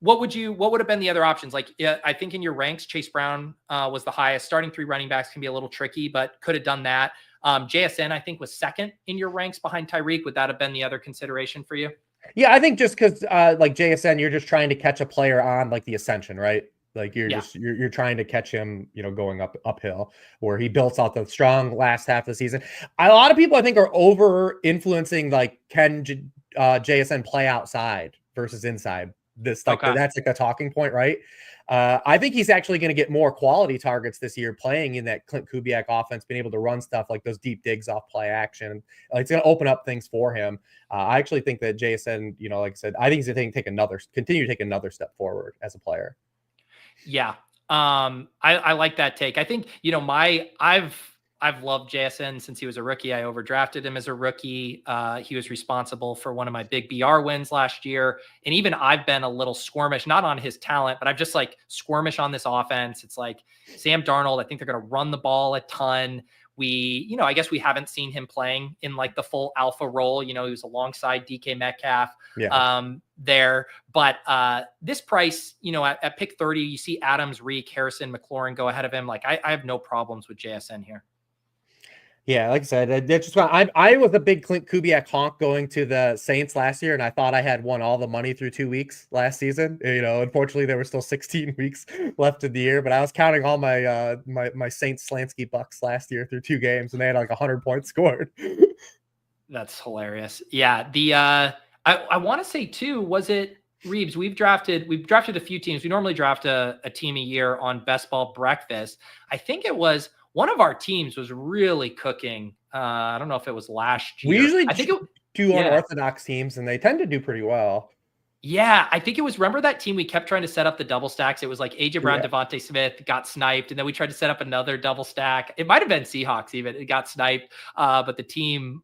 What would have been the other options? Like, I think in your ranks, Chase Brown was the highest. Starting 3 running backs can be a little tricky, but could have done that. JSN, I think, was second in your ranks behind Tyreek. Would that have been the other consideration for you? Yeah, I think just because like JSN, you're just trying to catch a player on like the ascension, right? Like you're trying to catch him, going uphill, where he built out the strong last half of the season. A lot of people I think are over influencing like can JSN play outside versus inside. That's like a talking point, right? I think he's actually going to get more quality targets this year playing in that Clint Kubiak offense, being able to run stuff like those deep digs off play action. It's going to open up things for him. I actually think that JSN, like I said, I think he's going to continue to take another step forward as a player. Yeah. I like that take. I think, I've loved JSN since he was a rookie. I overdrafted him as a rookie. He was responsible for one of my big BR wins last year. And even I've been a little squirmish, not on his talent, but I'm just like squirmish on this offense. It's like Sam Darnold. I think they're going to run the ball a ton. I guess we haven't seen him playing in like the full alpha role. He was alongside DK Metcalf there. But this price, at pick 30, you see Adams, Reek, Harrison, McLaurin go ahead of him. Like I have no problems with JSN here. Yeah, like I said, I was a big Clint Kubiak honk going to the Saints last year, and I thought I had won all the money through 2 weeks last season. Unfortunately, there were still 16 weeks left in the year, but I was counting all my my Saints Slansky bucks last year through 2 games, and they had like 100 points scored. That's hilarious. Yeah, I want to say too, was it Reebs? We've drafted a few teams. We normally draft a team a year on Best Ball Breakfast. I think it was one of our teams was really cooking. I don't know if it was last year. We usually I think do unorthodox teams, and they tend to do pretty well. Yeah, I think it was, remember that team we kept trying to set up the double stacks? It was like AJ Brown, Devontae Smith got sniped, and then we tried to set up another double stack. It might have been Seahawks even. It got sniped, but the team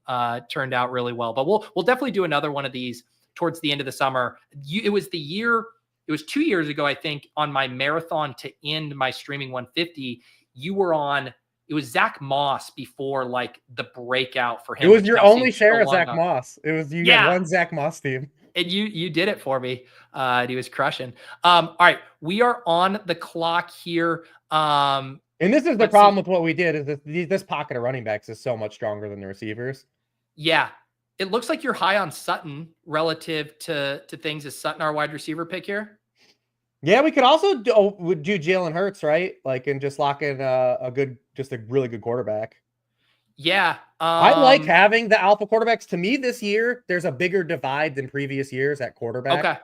turned out really well. But we'll definitely do another one of these towards the end of the summer. It was 2 years ago, I think, on my marathon to end my streaming 150. You were on. It was Zach Moss before like the breakout for him. It was your only share of Zach Moss. It was you got one Zach Moss team. And you did it for me. And he was crushing. All right. We are on the clock here. And this is the problem with what we did is that this pocket of running backs is so much stronger than the receivers. Yeah. It looks like you're high on Sutton relative to things. Is Sutton our wide receiver pick here? Yeah, we could also do Jalen Hurts, right? Like, and just lock in a really good quarterback. Yeah. I like having the alpha quarterbacks. To me, this year, there's a bigger divide than previous years at quarterback. Okay.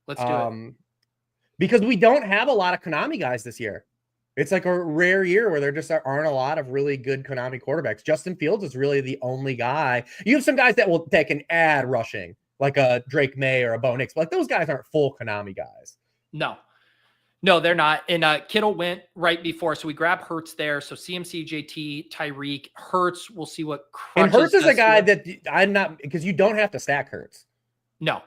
Let's do it. Because we don't have a lot of Konami guys this year. It's like a rare year where there just aren't a lot of really good Konami quarterbacks. Justin Fields is really the only guy. You have some guys that can add rushing, like a Drake Maye or a Bo Nix, but like those guys aren't full Konami guys. No, they're not. And Kittle went right before. So we grab Hurts there. So CMC, JT, Tyreek, Hurts. We'll see what crunches. And Hurts is a guy that I'm not, because you don't have to stack Hurts. No,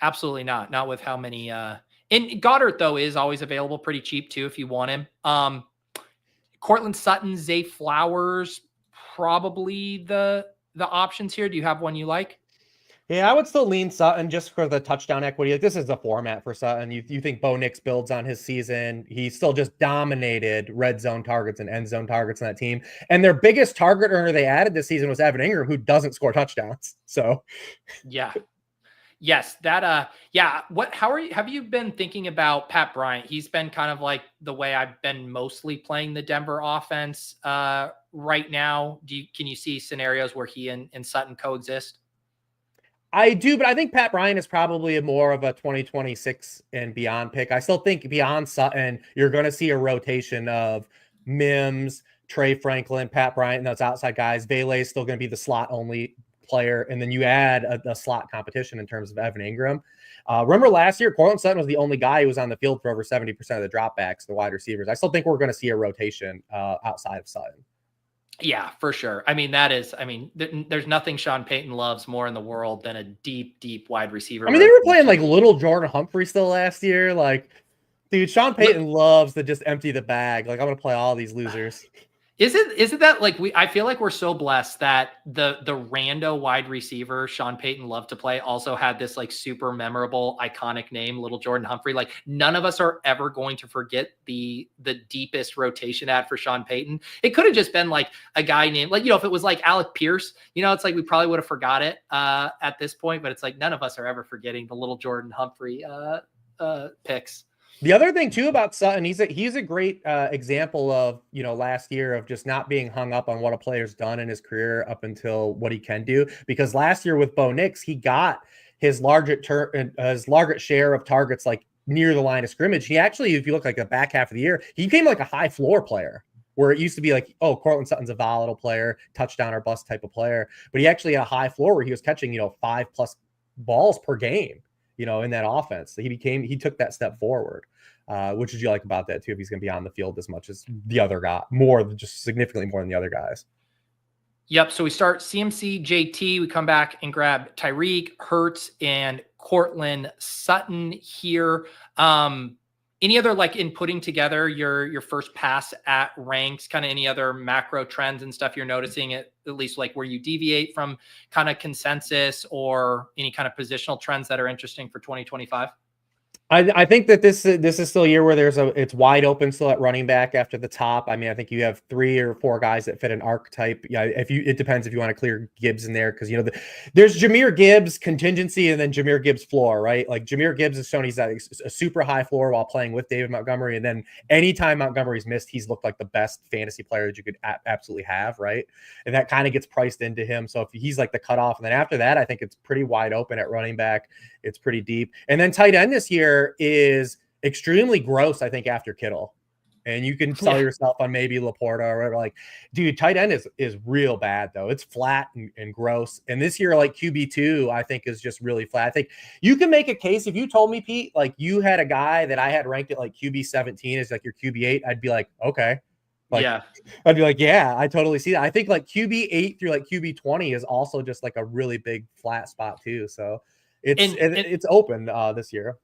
absolutely not. Not with how many. And Goddard, though, is always available pretty cheap, too, if you want him. Cortland Sutton, Zay Flowers, probably the options here. Do you have one you like? Yeah, I would still lean Sutton just for the touchdown equity. Like, this is the format for Sutton. You think Bo Nix builds on his season. He still just dominated red zone targets and end zone targets on that team. And their biggest target earner they added this season was Evan Engram, who doesn't score touchdowns. So, yeah. Yes, that have you been thinking about Pat Bryant? He's been kind of like the way I've been mostly playing the Denver offense right now. Can you see scenarios where he and Sutton coexist? I do, but I think Pat Bryant is probably more of a 2026 and beyond pick. I still think beyond Sutton, you're going to see a rotation of Mims, Trey Franklin, Pat Bryant, and those outside guys. Vele is still going to be the slot only player. And then you add a slot competition in terms of Evan Engram. Remember last year, Cortland Sutton was the only guy who was on the field for over 70% of the dropbacks, the wide receivers. I still think we're going to see a rotation outside of Sutton. Yeah, for sure. I mean, there's nothing Sean Payton loves more in the world than a deep, deep wide receiver. I mean, they were playing like little Jordan Humphrey still last year. Like, dude, Sean Payton loves to just empty the bag. Like, I'm going to play all these losers. Isn't that like I feel like we're so blessed that the rando wide receiver Sean Payton loved to play also had this like super memorable, iconic name, little Jordan Humphrey. Like none of us are ever going to forget the deepest rotation ad for Sean Payton. It could have just been like a guy named like, if it was like Alec Pierce, it's like we probably would have forgot it at this point, but it's like none of us are ever forgetting the little Jordan Humphrey picks. The other thing too about Sutton, he's a great example of, last year of just not being hung up on what a player's done in his career up until what he can do. Because last year with Bo Nix, he got his largest share of targets like near the line of scrimmage. He actually, if you look like the back half of the year, he became like a high floor player where it used to be like, oh, Cortland Sutton's a volatile player, touchdown or bust type of player. But he actually had a high floor where he was catching, 5+ balls per game. In that offense. So he took that step forward. Which did you like about that too? If he's going to be on the field as much as the other guy, just significantly more than the other guys. Yep. So we start CMC, JT. We come back and grab Tyreek, Hurts, and Cortland Sutton here. Any other like in putting together your first pass at ranks, kind of any other macro trends and stuff you're noticing at least like where you deviate from kind of consensus or any kind of positional trends that are interesting for 2025? I think that this is still a year where it's wide open still at running back after the top. I mean, I think you have 3 or 4 guys that fit an archetype. Yeah, it depends if you want to clear Gibbs in there, because there's Jahmyr Gibbs contingency and then Jahmyr Gibbs floor, right? Like Jahmyr Gibbs has shown he's at a super high floor while playing with David Montgomery, and then anytime Montgomery's missed, he's looked like the best fantasy player that you could absolutely have, right? And that kind of gets priced into him. So if he's like the cutoff, and then after that, I think it's pretty wide open at running back. It's pretty deep. And then tight end this year is extremely gross, I think, after Kittle. And you can sell yourself on maybe Laporta or whatever. Like, dude, tight end is real bad, though. It's flat and gross. And this year, like, QB2, I think, is just really flat. I think you can make a case. If you told me, Pete, like, you had a guy that I had ranked at, like, QB17 as, like, your QB8, I'd be like, okay. Like, yeah. I'd be like, yeah, I totally see that. I think, like, QB8 through, like, QB20 is also just, like, a really big flat spot, too. So it's open this year.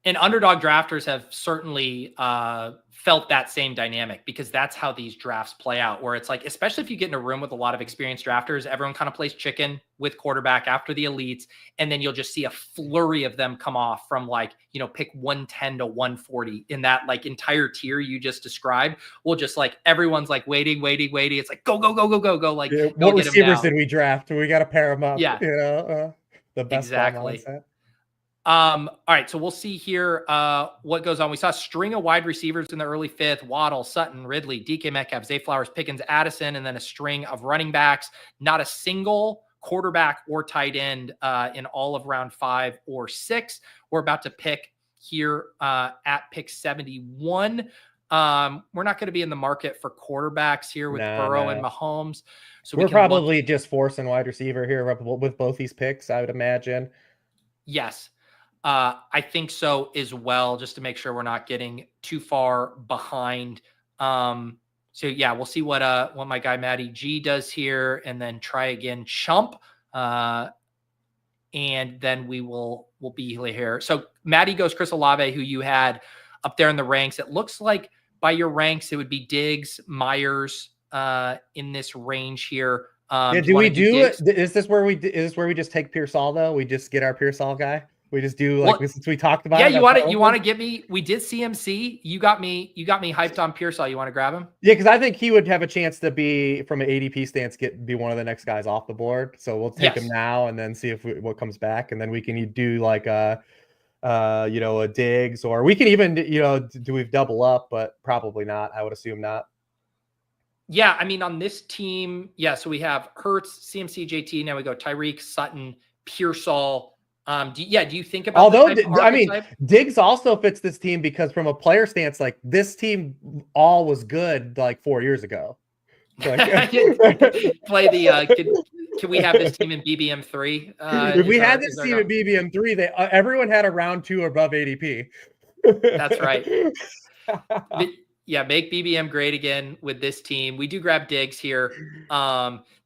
And underdog drafters have certainly felt that same dynamic, because that's how these drafts play out, where it's like, especially if you get in a room with a lot of experienced drafters, everyone kind of plays chicken with quarterback after the elites. And then you'll just see a flurry of them come off from, like, pick 110 to 140 in that, like, entire tier you just described. We'll just, like, everyone's like waiting. It's like, go. Like, yeah, what receivers did we draft? We got to pair them up. Yeah. The best exactly. All right, so we'll see here what goes on. We saw a string of wide receivers in the early 5th: Waddle, Sutton, Ridley, DK Metcalf, Zay Flowers, Pickens, Addison, and then a string of running backs. Not a single quarterback or tight end in all of round 5 or 6. We're about to pick here at pick 71. We're not going to be in the market for quarterbacks here with Burrow and Mahomes. So we're probably just forcing wide receiver here with both these picks, I would imagine. Yes. I think so as well, just to make sure we're not getting too far behind. So yeah, we'll see what my guy Matty G does here, and then try again Chump. And then we'll be here. So Matty goes Chris Olave, who you had up there in the ranks. It looks like by your ranks, it would be Diggs, Myers in this range here. Do we do it? Is this where we just take Pearsall, though? We just get our Pearsall guy. We just do since we talked about. Yeah, you want to get me? We did CMC. You got me hyped on Pearsall. You want to grab him? Yeah, because I think he would have a chance to be, from an ADP stance, be one of the next guys off the board. So we'll take him now and then see what comes back, and then we can do like a Diggs, or we can even do we double up, but probably not. I would assume not. Yeah, I mean, on this team, so we have Hurts, CMC, JT. Now we go Tyreek, Sutton, Pearsall. Do you think about? Although Diggs also fits this team, because from a player stance, like, this team all was good like 4 years ago. Like, play the. Can we have this team in BBM 3? If we had this team in BBM 3, everyone had a round 2 above ADP. That's right. Yeah, make BBM great again with this team. We do grab Diggs here.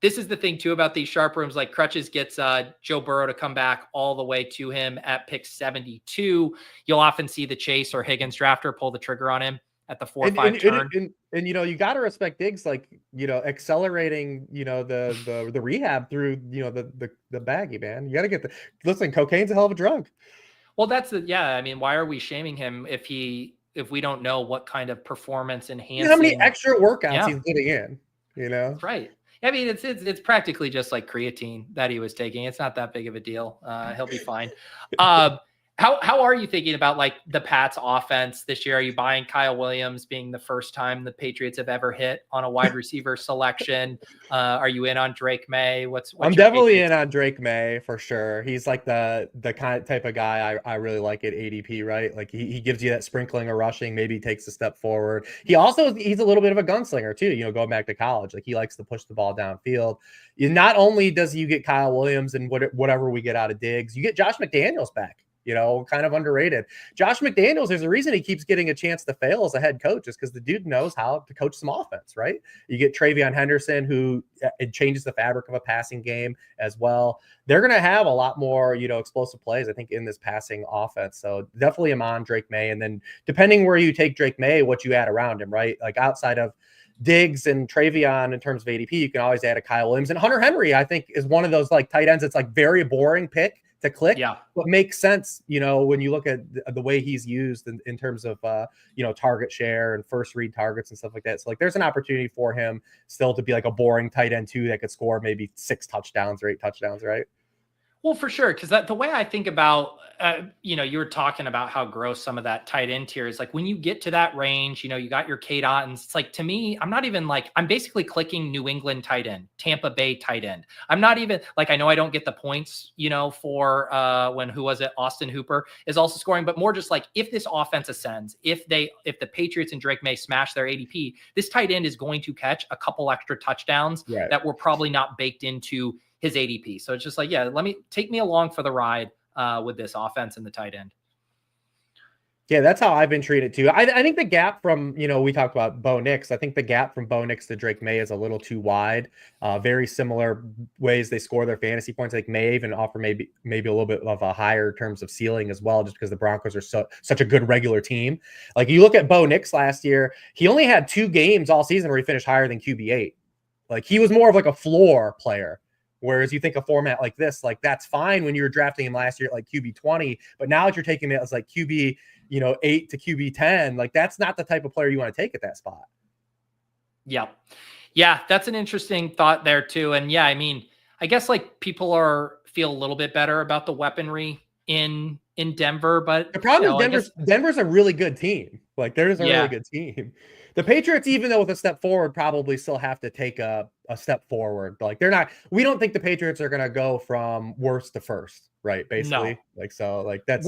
This is the thing, too, about these sharp rooms. Like, Crutches gets Joe Burrow to come back all the way to him at pick 72. You'll often see the Chase or Higgins drafter pull the trigger on him at the 4 or 5 turn. And you got to respect Diggs, like, accelerating, the rehab through, the baggy, man. You got to get listen, cocaine's a hell of a drug. Well, I mean, why are we shaming him if we don't know what kind of performance enhancing? How many extra workouts he's getting in, That's right. I mean, it's practically just like creatine that he was taking. It's not that big of a deal. He'll be fine. How are you thinking about, like, the Pats offense this year? Are you buying Kyle Williams being the first time the Patriots have ever hit on a wide receiver selection? Are you in on Drake Maye? I'm definitely in on Drake Maye for sure. He's like the kind of type of guy I really like at ADP, right? Like, he gives you that sprinkling or rushing, maybe takes a step forward. He's a little bit of a gunslinger too, going back to college. Like, he likes to push the ball downfield. Not only does you get Kyle Williams and whatever we get out of Diggs, you get Josh McDaniels back. Kind of underrated. Josh McDaniels, there's a reason he keeps getting a chance to fail as a head coach, is because the dude knows how to coach some offense, right? You get Travion Henderson, who it changes the fabric of a passing game as well. They're going to have a lot more, explosive plays, I think, in this passing offense. So definitely I'm on Drake Maye. And then depending where you take Drake Maye, what you add around him, right? Like, outside of Diggs and Travion in terms of ADP, you can always add a Kyle Williams. And Hunter Henry, I think, is one of those, like, tight ends. It's like very boring pick to click. Yeah. But makes sense, when you look at the way he's used in terms of, target share and first read targets and stuff like that. So like there's an opportunity for him still to be like a boring tight end too that could score maybe 6 touchdowns or 8 touchdowns, right? Well, for sure. Because the way I think about, you were talking about how gross some of that tight end tier is. Like when you get to that range, you got your K Dottons. It's like, to me, I'm not even like, I'm basically clicking New England tight end, Tampa Bay tight end. I'm not even like, I know I don't get the points, for who was it? Austin Hooper is also scoring, but more just like, if this offense ascends, if the Patriots and Drake Maye smash their ADP, this tight end is going to catch a couple extra touchdowns that were probably not baked into his ADP. So it's just like, take me along for the ride with this offense and the tight end. Yeah, that's how I've been treated too. I think the gap from, we talked about Bo Nix. I think the gap from Bo Nix to Drake Maye is a little too wide. Very similar ways they score their fantasy points. Like May even offer maybe a little bit of a higher terms of ceiling as well, just because the Broncos are such a good regular team. Like you look at Bo Nix last year, he only had 2 games all season where he finished higher than QB8. Like he was more of like a floor player. Whereas you think a format like this, like that's fine when you were drafting him last year at like QB 20, but now that you're taking it as like QB, 8 to QB 10, like that's not the type of player you want to take at that spot. Yeah. Yeah. That's an interesting thought there too. And yeah, I mean, I guess like people feel a little bit better about the weaponry in Denver, but the problem is Denver's a really good team. Like there's a really good team. The Patriots, even though with a step forward, probably still have to take a step forward. Like we don't think the Patriots are going to go from worst to first, right? Basically. No.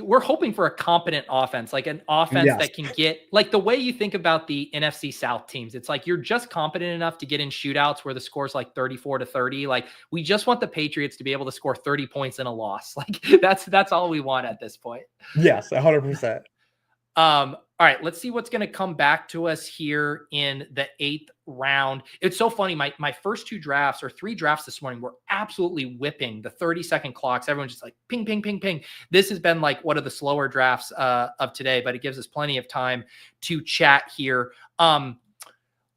We're hoping for a competent offense, like an offense that can get, like the way you think about the NFC South teams. It's like, you're just competent enough to get in shootouts where the score's like 34-30. Like we just want the Patriots to be able to score 30 points in a loss. Like that's all we want at this point. Yes, 100%. All right, let's see what's going to come back to us here in the 8th round. It's so funny. My first 3 drafts this morning were absolutely whipping the 30-second clocks. Everyone's just like ping, ping, ping, ping. This has been like one of the slower drafts of today, but it gives us plenty of time to chat here.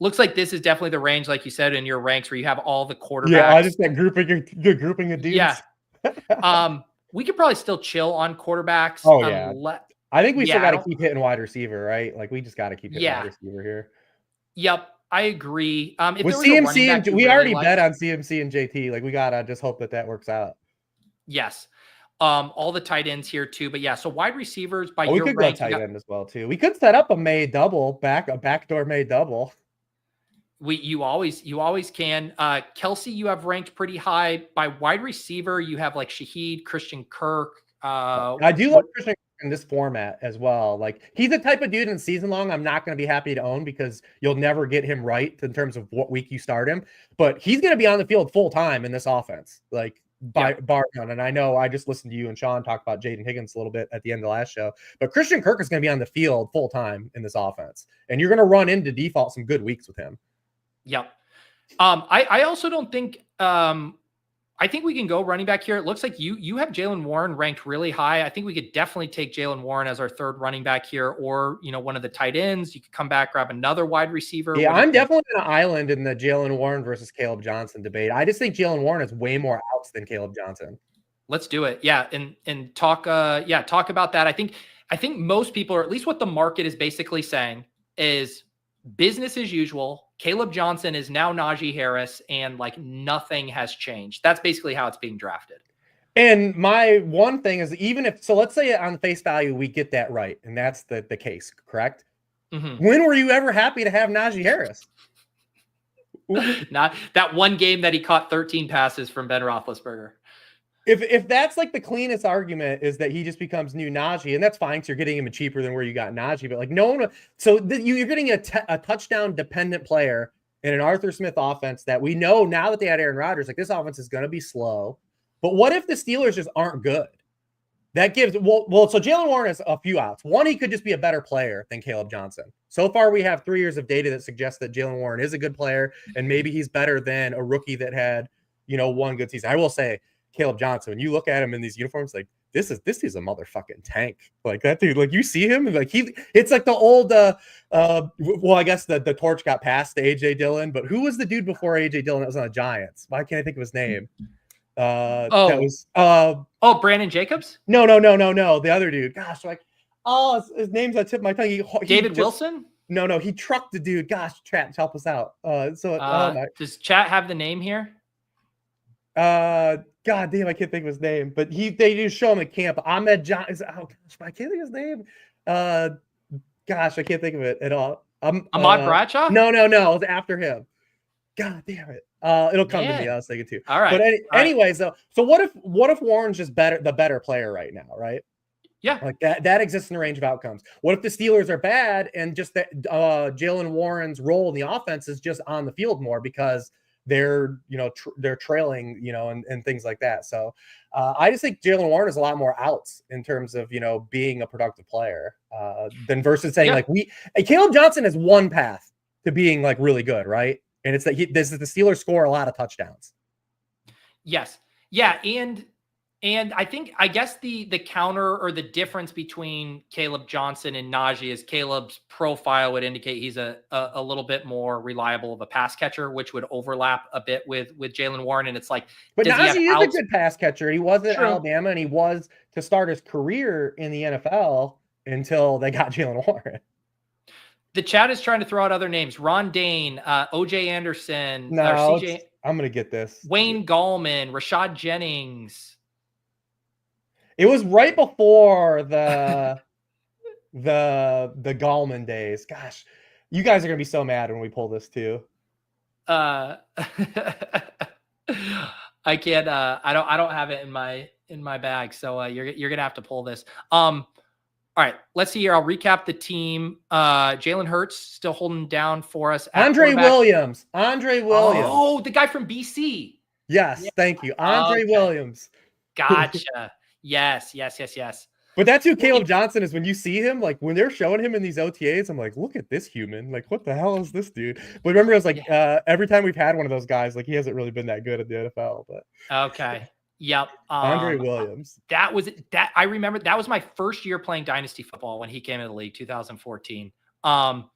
Looks like this is definitely the range, like you said, in your ranks where you have all the quarterbacks. Yeah, I just got you're grouping of dudes. Yeah. We could probably still chill on quarterbacks. Oh, yeah. I think we still got to keep hitting wide receiver, right? Like we just got to keep hitting wide receiver here. Yep, I agree. With CMC, we already bet on CMC and JT. Like we gotta just hope that works out. Yes, all the tight ends here too. But yeah, so wide receivers by we your could rank, go tight end as well too. We could set up a May double a backdoor May double. You always can. Kelsey, you have ranked pretty high. By wide receiver, you have like Shaheed, Christian Kirk. I do love Christian in this format as well. Like he's the type of dude in season long I'm not going to be happy to own because you'll never get him right in terms of what week you start him, but he's going to be on the field full time in this offense, like bar none. And I know I just listened to you and Shawn talk about Jaden Higgins a little bit at the end of the last show, but Christian Kirk is going to be on the field full time in this offense, and you're going to run into default some good weeks with him. Yep. I also don't think I think we can go running back here. It looks like you have Jaylen Warren ranked really high. I think we could definitely take Jaylen Warren as our 3rd running back here, or one of the tight ends. You could come back, grab another wide receiver. Yeah, I'm definitely an island in the Jaylen Warren versus Caleb Johnson debate. I just think Jaylen Warren has way more outs than Caleb Johnson. Let's do it. Yeah, and talk about that. I think most people, or at least what the market is basically saying, is business as usual. Caleb Johnson is now Najee Harris, and like nothing has changed. That's basically how it's being drafted. And my one thing is, let's say on face value, we get that right. And that's the case, correct? Mm-hmm. When were you ever happy to have Najee Harris? Not that one game that he caught 13 passes from Ben Roethlisberger. If that's like the cleanest argument is that he just becomes new Najee, and that's fine because you're getting him cheaper than where you got Najee, but like no one, you're getting a touchdown dependent player in an Arthur Smith offense that we know now that they had Aaron Rodgers, like this offense is going to be slow. But what if the Steelers just aren't good? That gives so Jaylen Warren has a few outs. One, he could just be a better player than Caleb Johnson. So far, we have 3 years of data that suggests that Jaylen Warren is a good player, and maybe he's better than a rookie that had one good season. I will say, Caleb Johnson, when you look at him in these uniforms, like this is a motherfucking tank. Like that dude, like you see him, and like it's like the old I guess the torch got passed to AJ Dillon, but who was the dude before AJ Dillon that was on the Giants? Why can't I think of his name? That Oh. was Brandon Jacobs? No. The other dude. Gosh, like, his name's on the tip of my tongue. David Wilson? No, he trucked the dude. Gosh, chat, help us out. Does chat have the name here? God damn, I can't think of his name. But they do show him at camp. Ahmed John I can't think of his name. Gosh, I can't think of it at all. Ahmad Bradshaw? No, it was after him. God damn it. It'll come to me. I was thinking too. All right. But anyways, though, so what if Warren's just the better player right now, right? Yeah. Like that exists in the range of outcomes. What if the Steelers are bad and just that Jaylen Warren's role in the offense is just on the field more because they're they're trailing, and things like that. So I just think Jaylen Warren is a lot more outs in terms of being a productive player than versus saying Caleb Johnson has one path to being like really good, right? And it's that the Steelers score a lot of touchdowns. Yes. Yeah. And I guess the counter or the difference between Caleb Johnson and Najee is Caleb's profile would indicate he's a little bit more reliable of a pass catcher, which would overlap a bit with Jaylen Warren. And it's like, but Najee is a good pass catcher. He was at Alabama, and he was to start his career in the NFL until they got Jaylen Warren. The chat is trying to throw out other names: Ron Dane, OJ Anderson, CJ. I'm gonna get this. Wayne Gallman, Rashad Jennings. It was right before the Gallman days. Gosh, you guys are gonna be so mad when we pull this too. I can't. I don't have it in my bag, so you're gonna have to pull this. All right, let's see here. I'll recap the team. Jalen Hurts still holding down for us. Andre Williams. Oh, the guy from BC. Yes, yeah. Thank you, Andre Williams. Gotcha. Yes. But that's who Caleb Johnson is. When you see him, like when they're showing him in these OTAs, I'm like, look at this human. Like, what the hell is this dude? But remember, I was like, every time we've had one of those guys, like he hasn't really been that good at the NFL. But okay, yep. Andre Williams. That was I remember that was my first year playing Dynasty football when he came into the league, 2014. All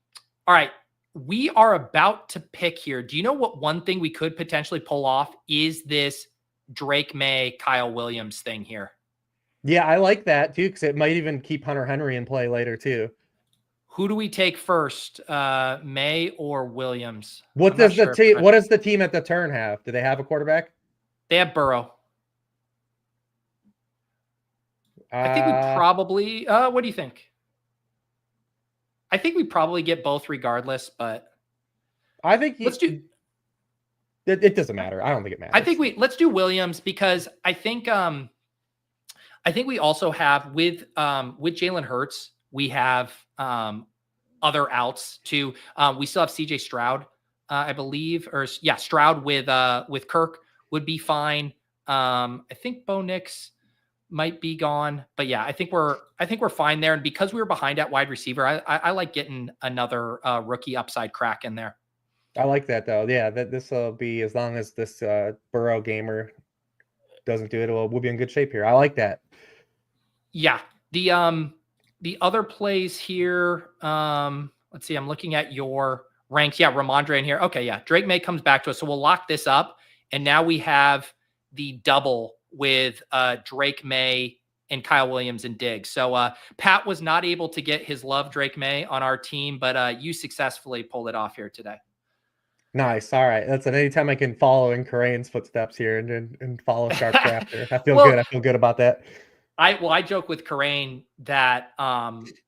right, we are about to pick here. Do you know what one thing we could potentially pull off is this Drake Maye, Kyle Williams thing here? Yeah, I like that too, because it might even keep Hunter Henry in play later too. Who do we take first, Maye or Williams? What does the team at the turn have? Do they have a quarterback? They have Burrow. I think we probably. What do you think? I think we probably get both regardless, but I think let's do. It doesn't matter. I don't think it matters. I think let's do Williams because I think we also have with Jalen Hurts, we have other outs too. We still have CJ Stroud, I believe, Stroud with Kirk would be fine. I think Bo Nix might be gone, but yeah, I think we're fine there. And because we were behind at wide receiver, I like getting another rookie upside crack in there. I like that though. Yeah, this will be, as long as this Burrow gamer doesn't do it, we'll be in good shape here. I like that. Yeah. The other plays here, let's see, I'm looking at your ranks. Yeah, Ramondre in here. Okay, yeah. Drake Maye comes back to us. So we'll lock this up. And now we have the double with Drake Maye and Kyle Williams and Diggs. So Pat was not able to get his love Drake Maye on our team, but you successfully pulled it off here today. Nice. All right. That's anytime I can follow in Corain's footsteps here and follow Sharp Crafter. I feel good. I feel good about that. I joke with Corain that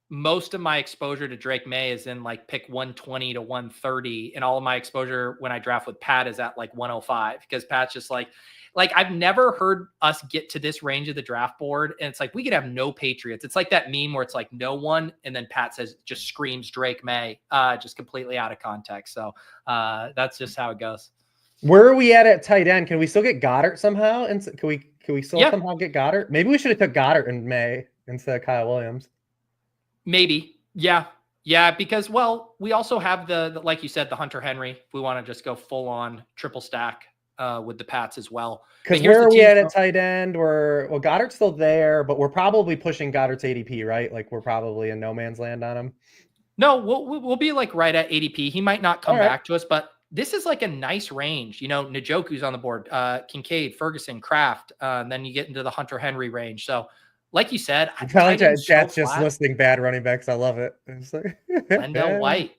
most of my exposure to Drake Maye is in like pick 120 to 130, and all of my exposure when I draft with Pat is at like 105 because Pat's just like I've never heard us get to this range of the draft board, and it's like we could have no Patriots. It's like that meme where it's like no one, and then Pat just screams Drake Maye, just completely out of context. So that's just how it goes. Where are we at tight end? Can we still get Goddard somehow? And can we still somehow get Goddard? Maybe we should have took Goddard in May instead of Kyle Williams. Maybe. Yeah, because we also have the like you said, the Hunter Henry. If we want to just go full on triple stack with the Pats as well. Because where are we at tight end? Goddard's still there, but we're probably pushing Goddard's ADP, right? Like we're probably in no man's land on him. No, we'll be like right at ADP. He might not come back to us, but this is like a nice range. Njoku's on the board, Kincaid, Ferguson, Kraft. Then you get into the Hunter Henry range. So, like you said, Chat's just listing bad running backs. I love it. It's like, Wendell White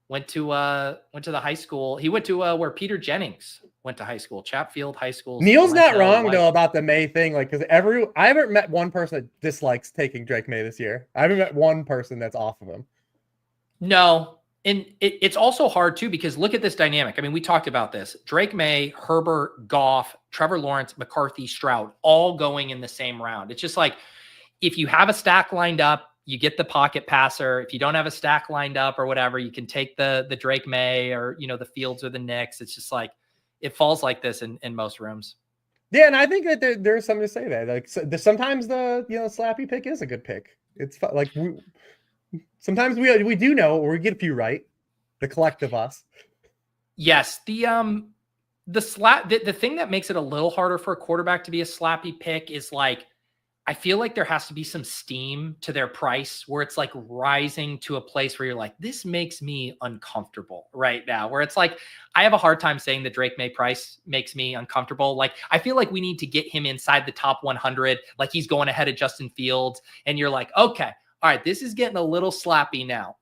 went to the high school. He went to where Peter Jennings went to high school, Chatfield High School. Neil's not wrong though about the May thing. Like, because I haven't met one person that dislikes taking Drake Maye this year. I haven't met one person that's off of him. No. And it's also hard too, because look at this dynamic. I mean, we talked about this. Drake Maye, Herbert, Goff, Trevor Lawrence, McCarthy, Stroud, all going in the same round. It's just like, if you have a stack lined up, you get the pocket passer. If you don't have a stack lined up or whatever, you can take the Drake Maye or, the Fields or the Knicks. It's just like, it falls like this in most rooms. Yeah. And I think that there's something to say that. Like, sometimes the, slappy pick is a good pick. It's like, sometimes we do know, or we get a few right, the collective us. Yes. The thing that makes it a little harder for a quarterback to be a slappy pick is like, I feel like there has to be some steam to their price where it's like rising to a place where you're like, this makes me uncomfortable right now, where it's like, I have a hard time saying the Drake Maye price makes me uncomfortable. Like, I feel like we need to get him inside the top 100. Like, he's going ahead of Justin Fields. And you're like, okay, all right, this is getting a little slappy now.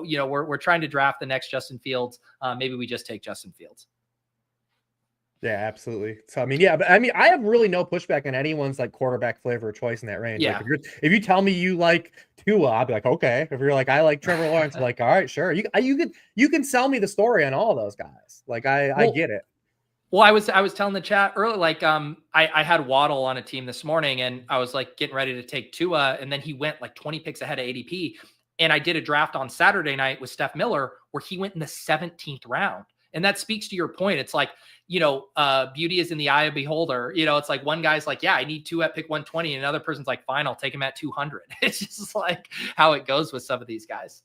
We're trying to draft the next Justin Fields. Maybe we just take Justin Fields. Yeah, absolutely. So, I have really no pushback on anyone's like quarterback flavor choice in that range. Yeah. Like, if you tell me you like Tua, I'll be like, okay. If you're like, I like Trevor Lawrence, I'm like, all right, sure. You can sell me the story on all those guys. Like, I get it. Well, I was telling the chat earlier, like, I had Waddle on a team this morning, and I was like getting ready to take Tua, and then he went like 20 picks ahead of ADP. And I did a draft on Saturday night with Steph Miller where he went in the 17th round. And that speaks to your point. It's like, beauty is in the eye of the beholder. It's like one guy's like, yeah, I need Tua at pick 120. And another person's like, fine, I'll take him at 200. It's just like how it goes with some of these guys.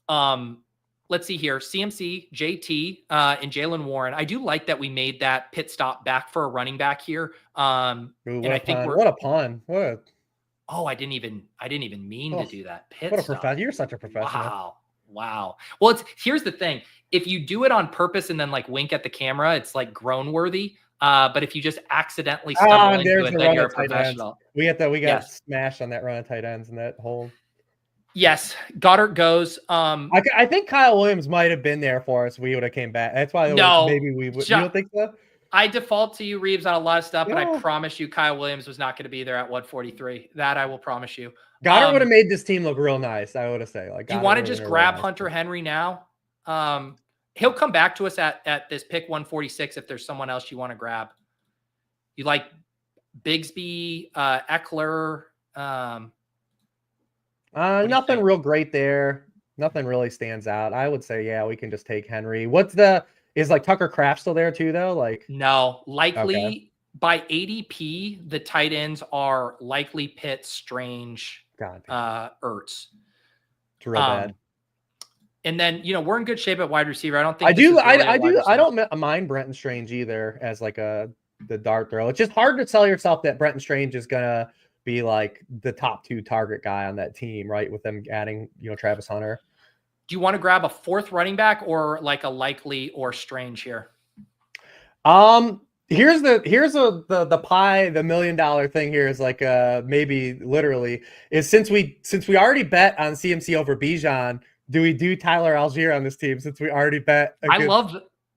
Let's see here. CMC, JT, and Jaylen Warren. I do like that we made that pit stop back for a running back here. What a pun. Oh, I didn't even mean to do that. Pit stop. You're such a professional. Wow. Well, here's the thing. If you do it on purpose and then like wink at the camera, it's like groan worthy. But if you just accidentally stumble into it, then you're a professional. We got smashed on that run of tight ends and that whole. Yes, Goddard goes. I think Kyle Williams might have been there for us. We would have came back. That's why maybe we would. You don't think so? I default to you, Reebs, on a lot of stuff, but I promise you Kyle Williams was not going to be there at 143. That I will promise you. Goddard would have made this team look real nice, I would have said. Like, do you want to just grab Hunter Henry now? He'll come back to us at this pick 146 if there's someone else you want to grab. You like Bigsby, Eckler? Nothing real great there. Nothing really stands out. I would say, yeah, we can just take Henry. Is like Tucker Kraft still there too, though? Like, no, likely by ADP, the tight ends are likely Pitt, Strange, Ertz. It's real bad. And then, we're in good shape at wide receiver. I don't think I don't mind Brenton Strange either as like the dart throw. It's just hard to tell yourself that Brenton Strange is gonna be like the top 2 target guy on that team, right? With them adding, Travis Hunter. Do you want to grab a 4th running back or like a likely or Strange here? Here's the pie, the $1 million thing here is like maybe literally is since we already bet on CMC over Bijan, do we do Tyler Algier on this team since we already bet?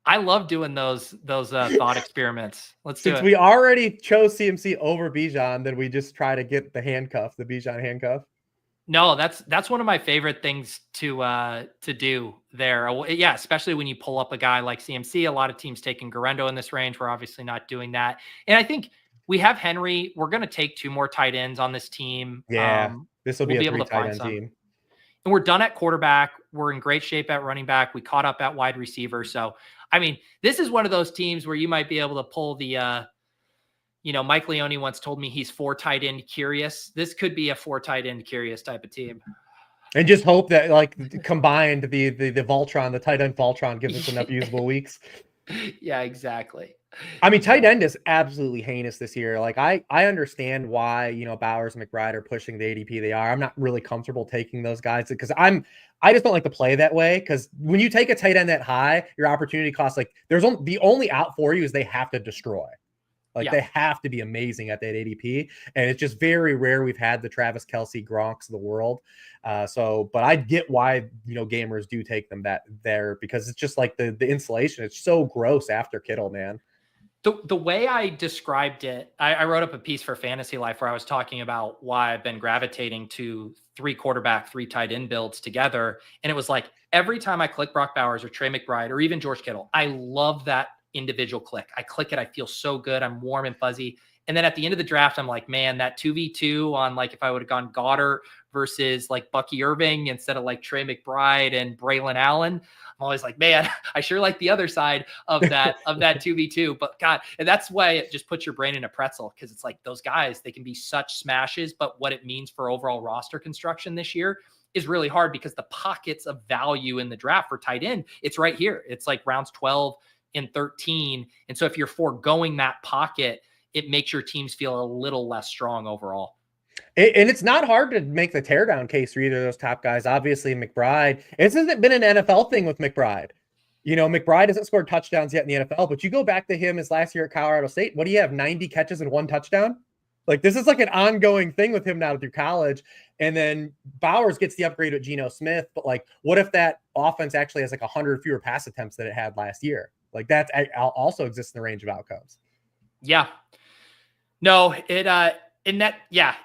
I love doing those thought experiments. Let's do it. Since we already chose CMC over Bijan, then we just try to get the Bijan handcuff. No, that's one of my favorite things to do there. Yeah, especially when you pull up a guy like CMC. A lot of teams taking Garendo in this range. We're obviously not doing that. And I think we have Henry. We're going to take 2 more tight ends on this team. Yeah, this will be a 3 tight end team. And we're done at quarterback. We're in great shape at running back. We caught up at wide receiver. So, this is one of those teams where you might be able to pull the Mike Leone once told me he's 4 tight end curious. This could be a 4 tight end curious type of team. And just hope that like combined the Voltron, the tight end Voltron gives us enough usable weeks. Yeah, exactly. I mean, tight end is absolutely heinous this year. Like I understand why, Bowers and McBride are pushing the ADP they are. I'm not really comfortable taking those guys because I just don't like to play that way. Because when you take a tight end that high, your opportunity cost, like the only out for you is they have to destroy. Like they have to be amazing at that ADP. And it's just very rare we've had the Travis Kelce Gronks of the world. But I get why, gamers do take them there because it's just like the insulation. It's so gross after Kittle, man. The way I described it, I wrote up a piece for Fantasy Life where I was talking about why I've been gravitating to 3 quarterback, 3 tight end builds together. And it was like every time I click Brock Bowers or Trey McBride or even George Kittle, I love that individual click. I click it. I feel so good. I'm warm and fuzzy. And then at the end of the draft, I'm like, man, that 2v2 on like if I would have gone Goddard versus like Bucky Irving instead of like Trey McBride and Braylon Allen, I'm always like, man, I sure like the other side of that 2v2. But God, and that's why it just puts your brain in a pretzel because it's like those guys, they can be such smashes, but what it means for overall roster construction this year is really hard because the pockets of value in the draft for tight end, it's right here. It's like rounds 12 and 13. And so if you're foregoing that pocket, it makes your teams feel a little less strong overall. And it's not hard to make the teardown case for either of those top guys. Obviously, McBride. It hasn't been an NFL thing with McBride. McBride hasn't scored touchdowns yet in the NFL, but you go back to him his last year at Colorado State. What do you have? 90 catches and 1 touchdown? Like this is like an ongoing thing with him now through college. And then Bowers gets the upgrade with Geno Smith. But like, what if that offense actually has like 100 fewer pass attempts than it had last year? Like that also exists in the range of outcomes. Yeah. No,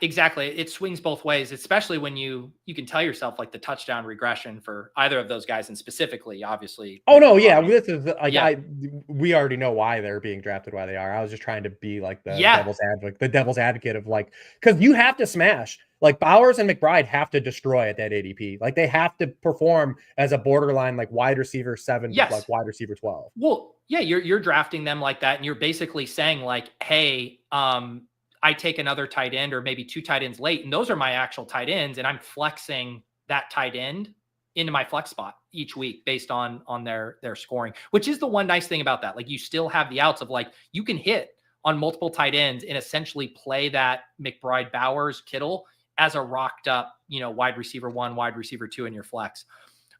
exactly. It swings both ways, especially when you can tell yourself like the touchdown regression for either of those guys and specifically, obviously. Oh no. Yeah. This is like, we already know why they're being drafted, why they are. I was just trying to be like the devil's advocate of like, cause you have to smash like Bowers and McBride have to destroy at that ADP. Like they have to perform as a borderline, like wide receiver 7, to like wide receiver 12. Well, yeah, you're drafting them like that. And you're basically saying like, hey, I take another tight end or maybe 2 tight ends late. And those are my actual tight ends. And I'm flexing that tight end into my flex spot each week based on their scoring, which is the one nice thing about that. Like you still have the outs of like, you can hit on multiple tight ends and essentially play that McBride, Bowers, Kittle as a rocked up, wide receiver 1, wide receiver 2 in your flex.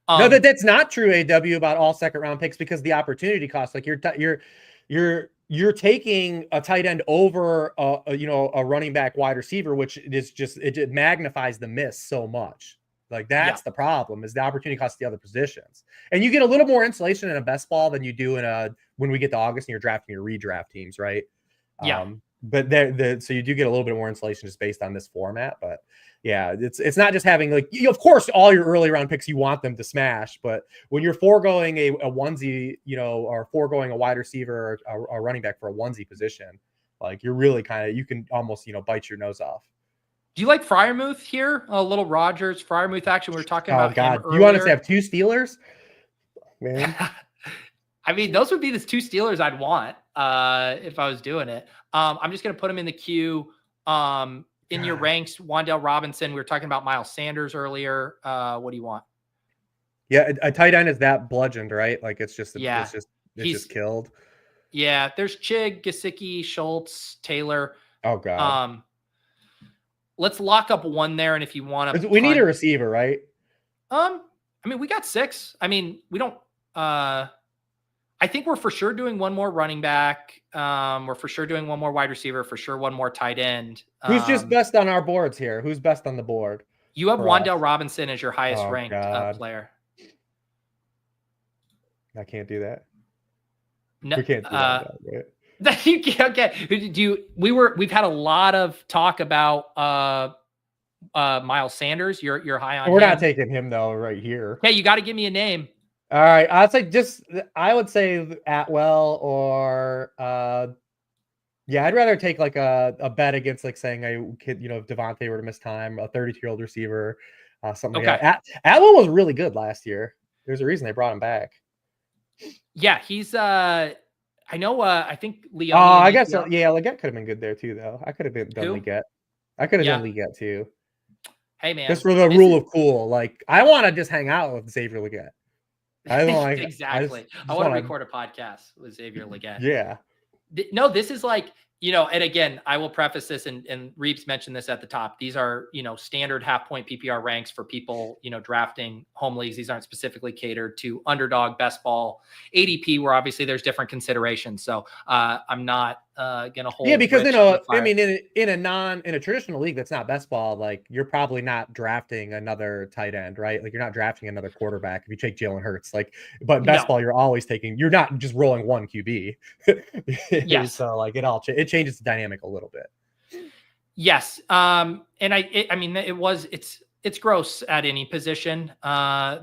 No, that's not true, AW, about all second round picks because the opportunity cost, like you're taking a tight end over a running back wide receiver, which is just, it magnifies the miss so much. Like that's the problem is the opportunity cost of the other positions. And you get a little more insulation in a best ball than you do when we get to August and you're drafting your redraft teams, right? Yeah. But so you do get a little bit more insulation just based on this format. But yeah, it's not just having like, of course, all your early round picks, you want them to smash. But when you're foregoing a onesie, or foregoing a wide receiver or a running back for a onesie position, like you're really you can almost, bite your nose off. Do you like Freiermuth here? A little Rodgers Freiermuth action. We were talking about. Oh God, you want us to have 2 Steelers? Man. I mean, those would be the 2 Steelers I'd want if I was doing it. I'm just going to put them in the queue. In your ranks, Wan'Dale Robinson. We were talking about Miles Sanders earlier. What do you want? Yeah, a tight end is that bludgeoned, right? Like it's just killed. Yeah, there's Chig, Gesicki, Schultz, Taylor. Oh God. Let's lock up one there, and if you want to, we need a receiver, right? I mean, we got 6. I mean, we don't. I think we're for sure doing one more running back. We're for sure doing one more wide receiver, for sure one more tight end. Who's just best on our boards here? Who's best on the board? You have Wan'Dale Robinson as your highest ranked player. I can't do that. No, we can't do that, right? You can't get. We've had a lot of talk about Miles Sanders. You're high on. We're not taking him though right here. Hey, you got to give me a name. All right, I would say Atwell or I'd rather take like a bet against like saying if Devontae were to miss time, a 32-year-old receiver, something like that. Atwell was really good last year. There's a reason they brought him back. Yeah, he's I know I think Leon. I guess Leggett could have been good there too though. I could have done Leggett. I could have done Leggett too. Hey man, just for the rule of cool. Like I want to just hang out with Xavier Leggett. Exactly. I want to record a podcast with Xavier Leggett. Yeah. No, this is like, and again, I will preface this, and Reebs mentioned this at the top. These are, standard half-point PPR ranks for people, drafting home leagues. These aren't specifically catered to underdog, best ball, ADP, where obviously there's different considerations. So I'm not going to hold. Yeah, because Rich in a traditional league that's not best ball, like you're probably not drafting another tight end, right? Like you're not drafting another quarterback if you take Jalen Hurts. Like, but best ball, you're always you're not just rolling one QB. Yes. So like it changes the dynamic a little bit. Yes. And it's gross at any position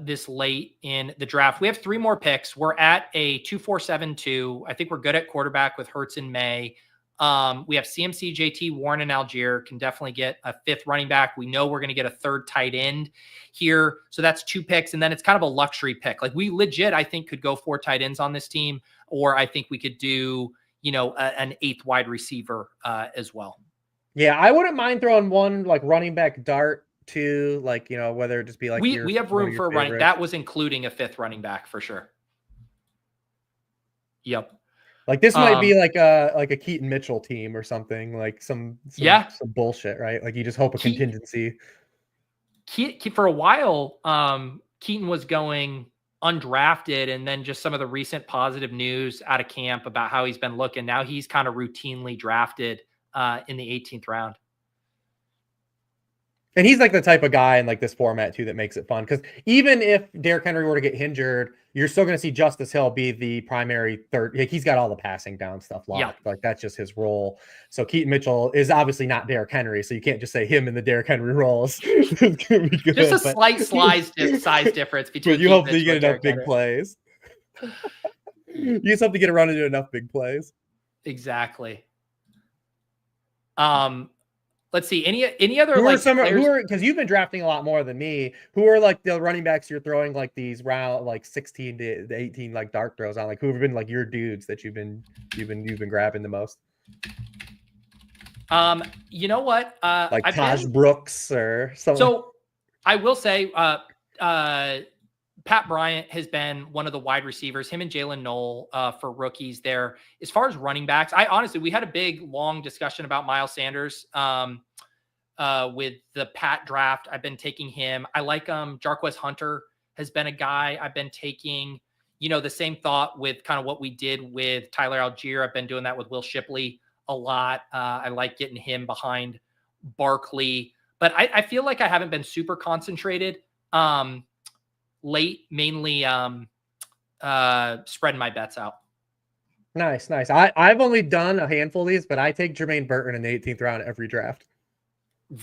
this late in the draft. We have 3 more picks. We're at a 2-4-7-2. I think we're good at quarterback with Hurts and May. We have CMC, JT, Warren, and Algier. Can definitely get a 5th running back. We know we're going to get a 3rd tight end here. So that's 2 picks. And then it's kind of a luxury pick. Like we legit, I think, could go 4 tight ends on this team, or I think we could do, an 8th wide receiver as well. Yeah, I wouldn't mind throwing one like running back dart too, like, whether it just be like we have room for a running. That was including a 5th running back for sure. Yep. Like this might be like a Keaton Mitchell team or something, like some bullshit, right? Like you just hope a contingency. For a while, Keaton was going undrafted, and then just some of the recent positive news out of camp about how he's been looking. Now he's kind of routinely drafted in the 18th round. And he's like the type of guy in like this format too that makes it fun, because even if Derrick Henry were to get injured, you're still going to see Justice Hill be the primary third. Like he's got all the passing down stuff locked. Yeah. Like that's just his role. So Keaton Mitchell is obviously not Derrick Henry, so you can't just say him in the Derrick Henry roles. Just a slight size difference between. But you hope that you get enough big plays. You just have to get around into enough big plays. Exactly. Let's see. Any other because you've been drafting a lot more than me. Who are like the running backs you're throwing like these round like 16 to 18 like dart throws on? Like who have been like your dudes that you've been grabbing the most? You know what? Like Taj Brooks or something. So I will say, Pat Bryant has been one of the wide receivers, him and Jaylen Knoll for rookies there. As far as running backs, we had a big, long discussion about Miles Sanders with the Pat draft. I've been taking him. I like Jarquez Hunter has been a guy I've been taking. The same thought with kind of what we did with Tyler Algier. I've been doing that with Will Shipley a lot. I like getting him behind Barkley. But I feel like I haven't been super concentrated. Late, mainly spreading my bets out. Nice. I've only done a handful of these, but I take Jermaine Burton in the 18th round every draft.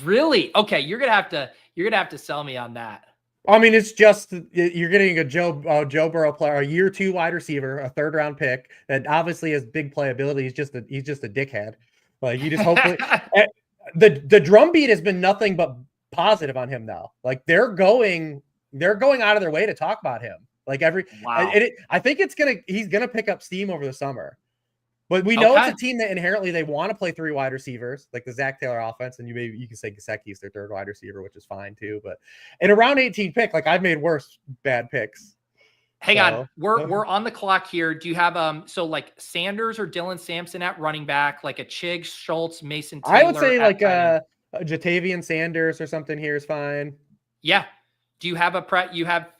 Really? Okay, you're gonna have to sell me on that. I mean, it's just you're getting a Joe Burrow player, a year 2 wide receiver, a 3rd round pick that obviously has big playability. He's just a dickhead. Like you just hopefully the drumbeat has been nothing but positive on him though. Like they're going out of their way to talk about him. Like I think he's gonna pick up steam over the summer. But we know it's a team that inherently they want to play 3 wide receivers, like the Zach Taylor offense, and you can say Gesicki's their 3rd wide receiver, which is fine too. But in a round 18 pick, like I've made worse bad picks. Hang on, we're on the clock here. Do you have so like Sanders or Dylan Sampson at running back, like a Chig, Schultz, Mason Taylor? I would say like a Jatavian Sanders or something here is fine. Yeah. Do you have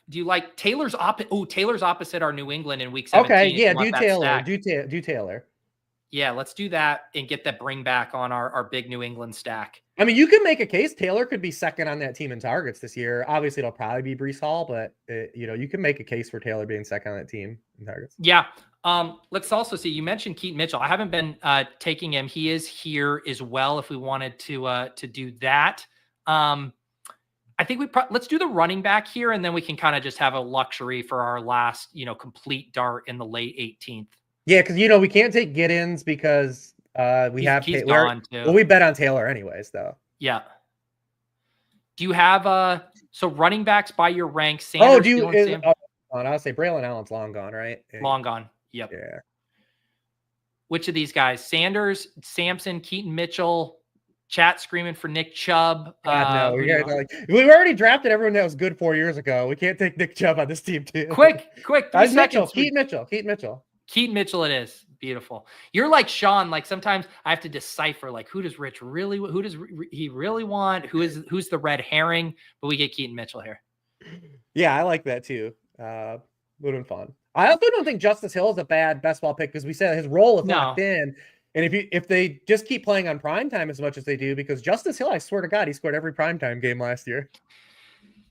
do you like Taylor's opposite? Oh, Taylor's opposite our New England in week 17. Okay, yeah, do Taylor. Yeah, let's do that and get that bring back on our big New England stack. I mean, you can make a case Taylor could be 2nd on that team in targets this year. Obviously, it'll probably be Breece Hall, but you can make a case for Taylor being 2nd on that team in targets. Yeah. Let's also see. You mentioned Keaton Mitchell. I haven't been taking him. He is here as well. If we wanted to do that. I think let's do the running back here, and then we can kind of just have a luxury for our last, complete dart in the late 18th. Yeah, because we can't take get-ins because he's gone too. Well, we bet on Taylor anyways, though. Yeah. Do you have so running backs by your rank? Sanders, I would say Braylon Allen's long gone, right? Long gone. Yep. Yeah. Which of these guys? Sanders, Sampson, Keaton Mitchell. Chat screaming for Nick Chubb. No, we already drafted everyone that was good 4 years ago. We can't take Nick Chubb on this team too. Quick. Keaton Mitchell. Keaton Mitchell it is. Beautiful. You're like Shawn. Like sometimes I have to decipher like who does he really want? Who's the red herring? But we get Keaton Mitchell here. Yeah, I like that too. Would have been fun. I also don't think Justice Hill is a bad best ball pick because we said his role is locked in. And if they just keep playing on primetime as much as they do, because Justice Hill, I swear to God, he scored every primetime game last year.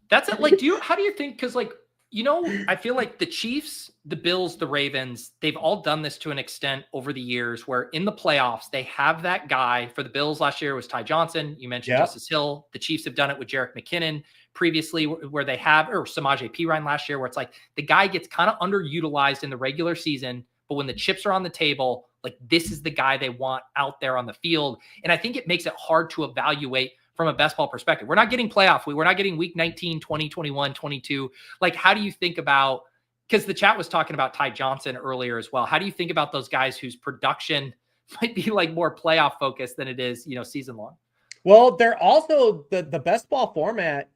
That's it. Like, how do you think? Because like, I feel like the Chiefs, the Bills, the Ravens, they've all done this to an extent over the years where in the playoffs, they have that guy. For the Bills last year was Ty Johnson. You mentioned Justice Hill. The Chiefs have done it with Jerick McKinnon previously where they have, or Samaje Perine last year, where it's like the guy gets kind of underutilized in the regular season, but when the chips are on the table, like this is the guy they want out there on the field. And I think it makes it hard to evaluate from a best ball perspective. We're not getting playoff. We're not getting week 19, 20, 21, 22. Like, how do you think about, because the chat was talking about Ty Johnson earlier as well. How do you think about those guys whose production might be like more playoff focused than it is, season long? Well, they're also the best ball format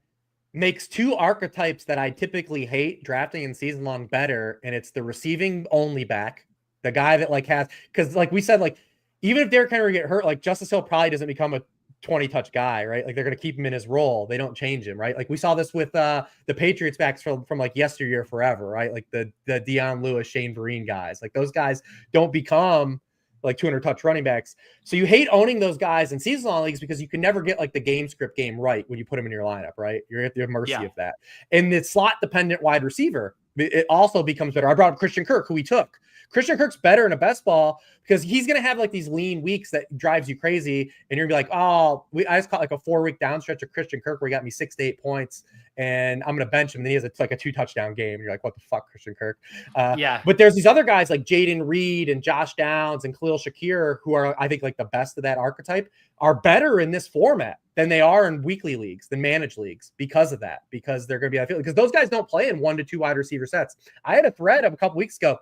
makes two archetypes that I typically hate drafting in season long better. And it's the receiving only back, the guy that like has, because like we said, like even if Derrick Henry get hurt, like Justice Hill probably doesn't become a 20 touch guy, right? Like they're going to keep him in his role. They don't change him, right? Like we saw this with the Patriots backs from like yesteryear forever, right? Like the Deion Lewis, Shane Vereen guys, like those guys don't become like 200 touch running backs. So you hate owning those guys in season long leagues because you can never get like the game script game right when you put them in your lineup, right? You're at the mercy of that. And the slot dependent wide receiver, it also becomes better. I brought up Christian Kirk, who we took. Christian Kirk's better in a best ball because he's going to have like these lean weeks that drives you crazy. And you're going to be like, I just caught like a 4-week down stretch of Christian Kirk where he got me 6 to 8 points and I'm going to bench him. And then he has like a 2 touchdown game. And you're like, what the fuck, Christian Kirk? But there's these other guys like Jayden Reed and Josh Downs and Khalil Shakir, who are, I think, like the best of that archetype, are better in this format than they are in weekly leagues, than managed leagues because of that, because they're going to be, because those guys don't play in 1 to 2 wide receiver sets. I had a thread of a couple weeks ago.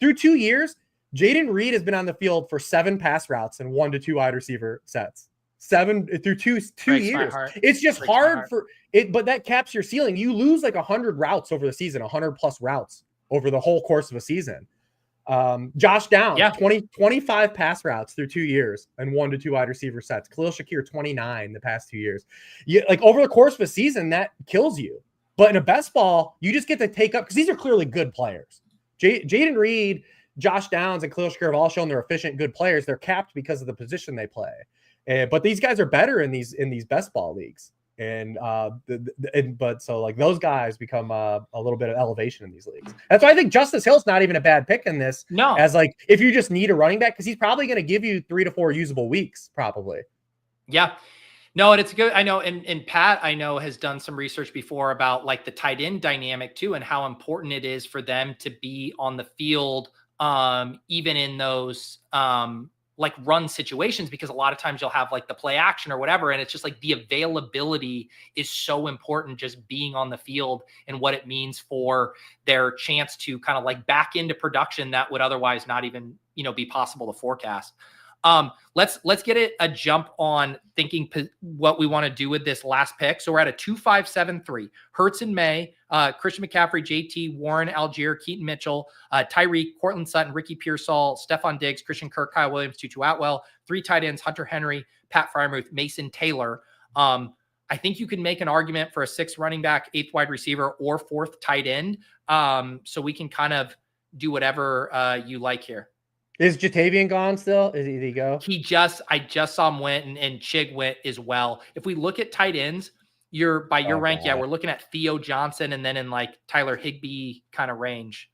Through 2 years, Jayden Reed has been on the field for 7 pass routes and 1 to 2 wide receiver sets. 7 through two years. It's just hard for it, but that caps your ceiling. You lose like 100 routes over the season, 100 plus routes over the whole course of a season. Josh Downs, 25 pass routes through 2 years and 1 to 2 wide receiver sets. Khalil Shakir, 29 the past 2 years. Like over the course of a season, that kills you. But in a best ball, you just get to take up, because these are clearly good players. Jayden Reed, Josh Downs, and Khalil Shakir have all shown they're efficient, good players. They're capped because of the position they play. But these guys are better in these best ball leagues. But so like those guys become a little bit of elevation in these leagues. That's why I think Justice Hill's not even a bad pick in this. No, as like if you just need a running back, because he's probably going to give you 3 to 4 usable weeks, probably. Yeah. No, and it's good. I know, and Pat, I know, has done some research before about like the tight end dynamic too, and how important it is for them to be on the field, even in those like run situations, because a lot of times you'll have like the play action or whatever, and it's just like the availability is so important, just being on the field and what it means for their chance to kind of like back into production that would otherwise not even be possible to forecast. Let's get a jump on thinking what we want to do with this last pick. So we're at a 2-5-7-3. Hurts and May, Christian McCaffrey, JT, Warren, Algier, Keaton Mitchell, Tyreek, Cortland Sutton, Ricky Pearsall, Stefon Diggs, Christian Kirk, Kyle Williams, Tutu Atwell, 3 tight ends, Hunter Henry, Pat Freiermuth, Mason Taylor. I think you can make an argument for a 6th running back, 8th wide receiver, or 4th tight end. So we can kind of do whatever you like here. Is Jatavian gone still? Did he go? I just saw him went and Chig went as well. If we look at tight ends, your rank, God. We're looking at Theo Johnson and then in like Tyler Higbee kind of range.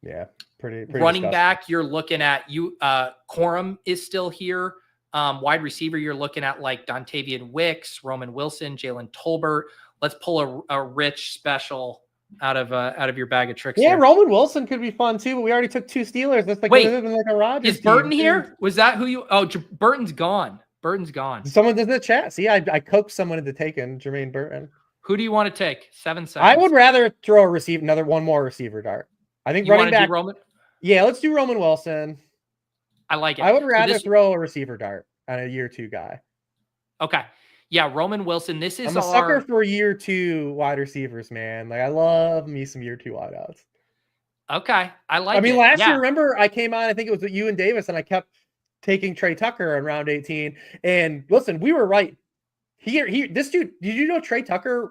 Yeah, pretty running back, you're looking at Corum is still here. Wide receiver, you're looking at like Dontavian Wicks, Roman Wilson, Jalen Tolbert. Let's pull a rich special out of your bag of tricks. Yeah, here. Roman Wilson could be fun too, but we already took 2 Steelers. That's like, wait, like a Rodgers. Is Burton here? Was that who you? Oh, Burton's gone. Burton's gone. Someone in the chat. See, I coaxed someone into taking Jermaine Burton. Who do you want to take? 7 seconds. I would rather throw one more receiver dart. I think running back. Roman? Yeah, let's do Roman Wilson. I like it. I would rather throw a receiver dart on a year 2 guy. Okay. Yeah, Roman Wilson. I'm a sucker for year 2 wide receivers, man. Like I love me some year 2 wideouts. Okay. I like I mean, it. last Yeah. year, remember, I came on, I think it was with you and Davis, and I kept taking Trey Tucker in round 18. And listen, we were right. This dude, did you know Trey Tucker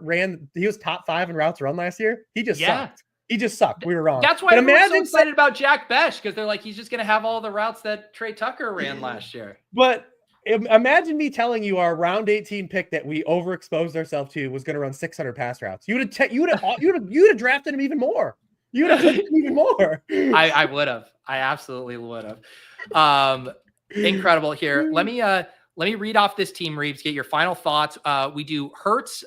he was top 5 in routes run last year? He just Yeah. sucked. He just sucked. We were wrong. That's why But everyone's so imagine excited about Jack Besh, because they're like, he's just going to have all the routes that Trey Tucker ran last year. But imagine me telling you our round 18 pick that we overexposed ourselves to was going to run 600 pass routes. You would have drafted him even more. You would have picked him even more. I would have. I absolutely would have. Incredible here. Let me read off this team, Reebs. Get your final thoughts. We do Hurts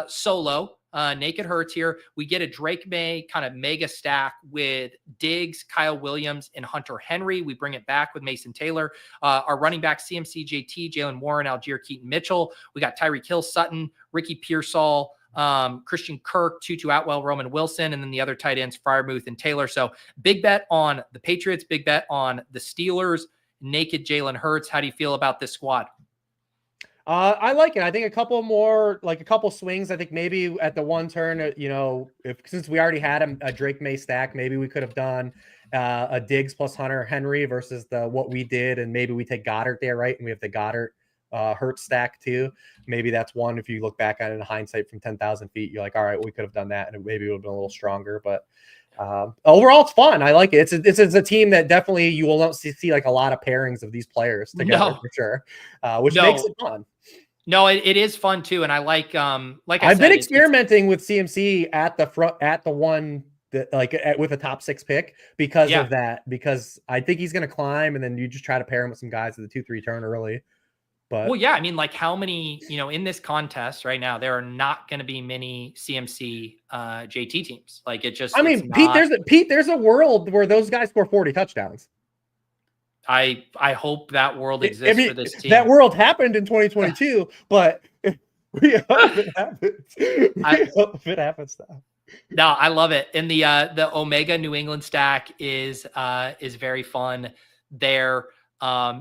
solo, naked Hurts here. We get a Drake Maye kind of mega stack with Diggs, Kyle Williams, and Hunter Henry. We bring it back with Mason Taylor. Our running back, CMC, JT, Jaylen Warren, Algier Keaton Mitchell. We got Tyreek Hill, Sutton, Ricky Pearsall, Christian Kirk, Tutu Atwell, Roman Wilson, and then the other tight ends, Freiermuth and Taylor. So big bet on the Patriots, big bet on the Steelers, naked Jalen Hurts. How do you feel about this squad? I like it. I think a couple swings. I think maybe at the one turn, since we already had a Drake Maye stack, maybe we could have done a Diggs plus Hunter Henry versus what we did, and maybe we take Goddard there, right? And we have the Goddard Hurts stack too. Maybe that's one. If you look back on it in hindsight from 10,000 feet, you're like, all right, we could have done that, and maybe it would have been a little stronger. But overall, it's fun. I like it. It's a team that definitely you will not see like a lot of pairings of these players together for sure, which makes it fun. No, it is fun too, and I like I've been experimenting with CMC at the front at the one that with a top 6 pick because of that. Because I think he's going to climb, and then you just try to pair him with some guys at the 2-3 turn early. But well, yeah, I mean, like how many, in this contest right now, there are not going to be many CMC JT teams. Like it just, I mean, Pete, there's a world where those guys score 40 touchdowns. I hope that world exists for this team. That world happened in 2022, but we hope it happens. Hope it happens now. No, I love it. And the Omega New England stack is very fun there.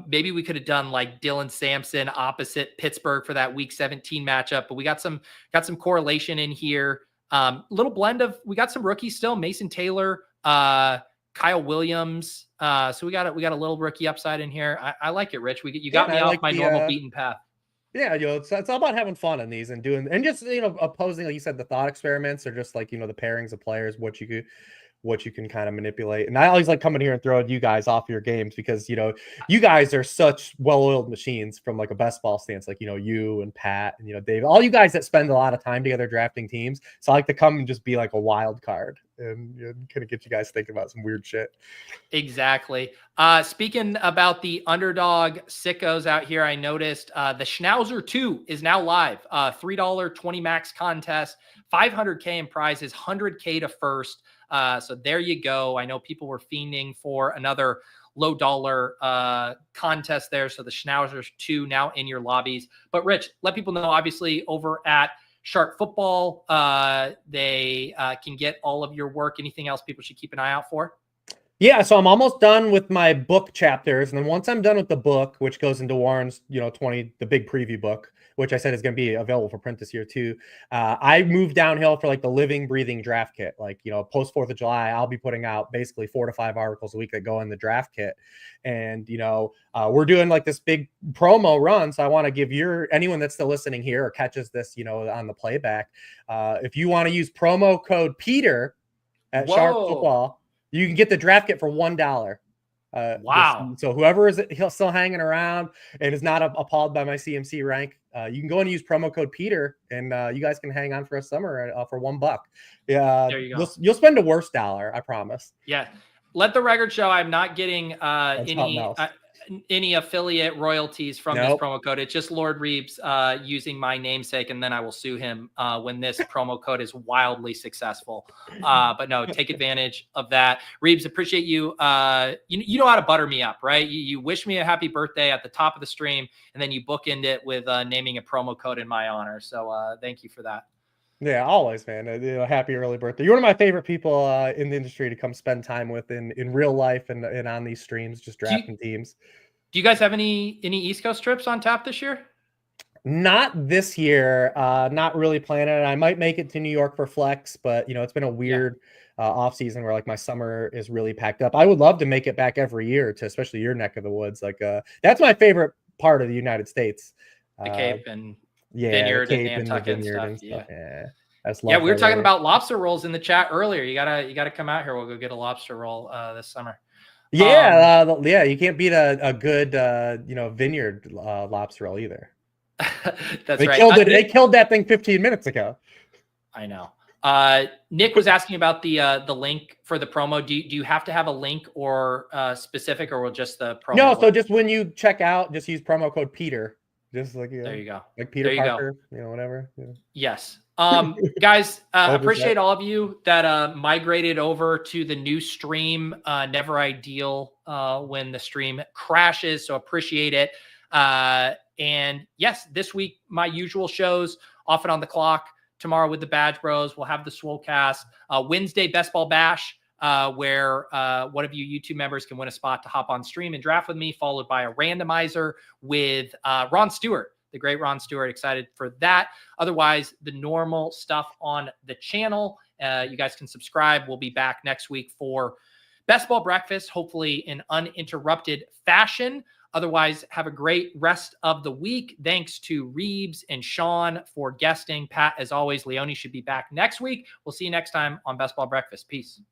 Maybe we could have done like Dylan Sampson opposite Pittsburgh for that week 17 matchup, but we got some correlation in here. Little blend of, we got some rookies still, Mason Taylor, Kyle Williams. So we got a little rookie upside in here. I like it, Rich. You got me off my normal beaten path. Yeah, it's all about having fun in these and just opposing, like you said, the thought experiments or just like the pairings of players, what you can kind of manipulate. And I always like coming here and throwing you guys off your games because you guys are such well-oiled machines from like a best ball stance, like you and Pat and Dave, all you guys that spend a lot of time together drafting teams. So I like to come and just be like a wild card and kind of get you guys thinking about some weird shit. Exactly. Speaking about the underdog sickos out here, I noticed the Schnauzer 2 is now live. $3 20 max contest, $500K in prizes, $100K to first. So there you go. I know people were fiending for another low dollar contest there. So the Schnauzers 2 now in your lobbies. But Rich, let people know, obviously over at Sharp Football, they can get all of your work. Anything else people should keep an eye out for? Yeah, so I'm almost done with my book chapters, and then once I'm done with the book, which goes into Warren's, the big preview book, which I said is going to be available for print this year too. I moved downhill for like the living, breathing draft kit. Like post 4th of July, I'll be putting out basically 4 to 5 articles a week that go in the draft kit, and we're doing like this big promo run. So I want to give anyone that's still listening here or catches this, on the playback, if you want to use promo code Peter at Sharp Football, you can get the draft kit for $1. Wow. So whoever is still hanging around and is not appalled by my CMC rank, you can go and use promo code Peter, and you guys can hang on for a summer for $1. Yeah, there you go. You'll spend a worse dollar, I promise. Yeah. Let the record show I'm not getting any affiliate royalties from this promo code. It's just LordReebs using my namesake, and then I will sue him when this promo code is wildly successful. But no, take advantage of that. Reebs, appreciate you. You know how to butter me up, right? You wish me a happy birthday at the top of the stream, and then you bookend it with naming a promo code in my honor. So thank you for that. Yeah, always, man. Happy early birthday. You're one of my favorite people in the industry to come spend time with in real life and on these streams, just drafting teams. Do you guys have any East Coast trips on tap this year? Not this year. Not really planning it. I might make it to New York for flex, but it's been a weird off season where like my summer is really packed up. I would love to make it back every year to especially your neck of the woods. Like that's my favorite part of the United States. The Cape and the Vineyard Cape and the Nantucket and Vineyard stuff. Yeah. Yeah, we were talking about lobster rolls in the chat earlier. You gotta come out here. We'll go get a lobster roll this summer. Yeah, you can't beat a good vineyard lobster roll either. That's right. They killed that thing 15 minutes ago. I know. Nick was asking about the link for the promo. Do you have to have a link or specific, or will just the promo? No, so just when you check out, just use promo code Peter. Just like there you go, like Peter Parker, whatever. Yeah. Yes, guys, appreciate all of you that migrated over to the new stream. Never ideal when the stream crashes, so appreciate it. And yes, this week my usual shows off and on the clock. Tomorrow with the Badge Bros, we'll have the Swolecast. Wednesday, Best Ball Bash, where one of you YouTube members can win a spot to hop on stream and draft with me, followed by a randomizer with Ron Stewart, the great Ron Stewart. Excited for that. Otherwise, the normal stuff on the channel. You guys can subscribe. We'll be back next week for Best Ball Breakfast, hopefully in uninterrupted fashion. Otherwise, have a great rest of the week. Thanks to Reebs and Shawn for guesting. Pat, as always, Leone should be back next week. We'll see you next time on Best Ball Breakfast. Peace.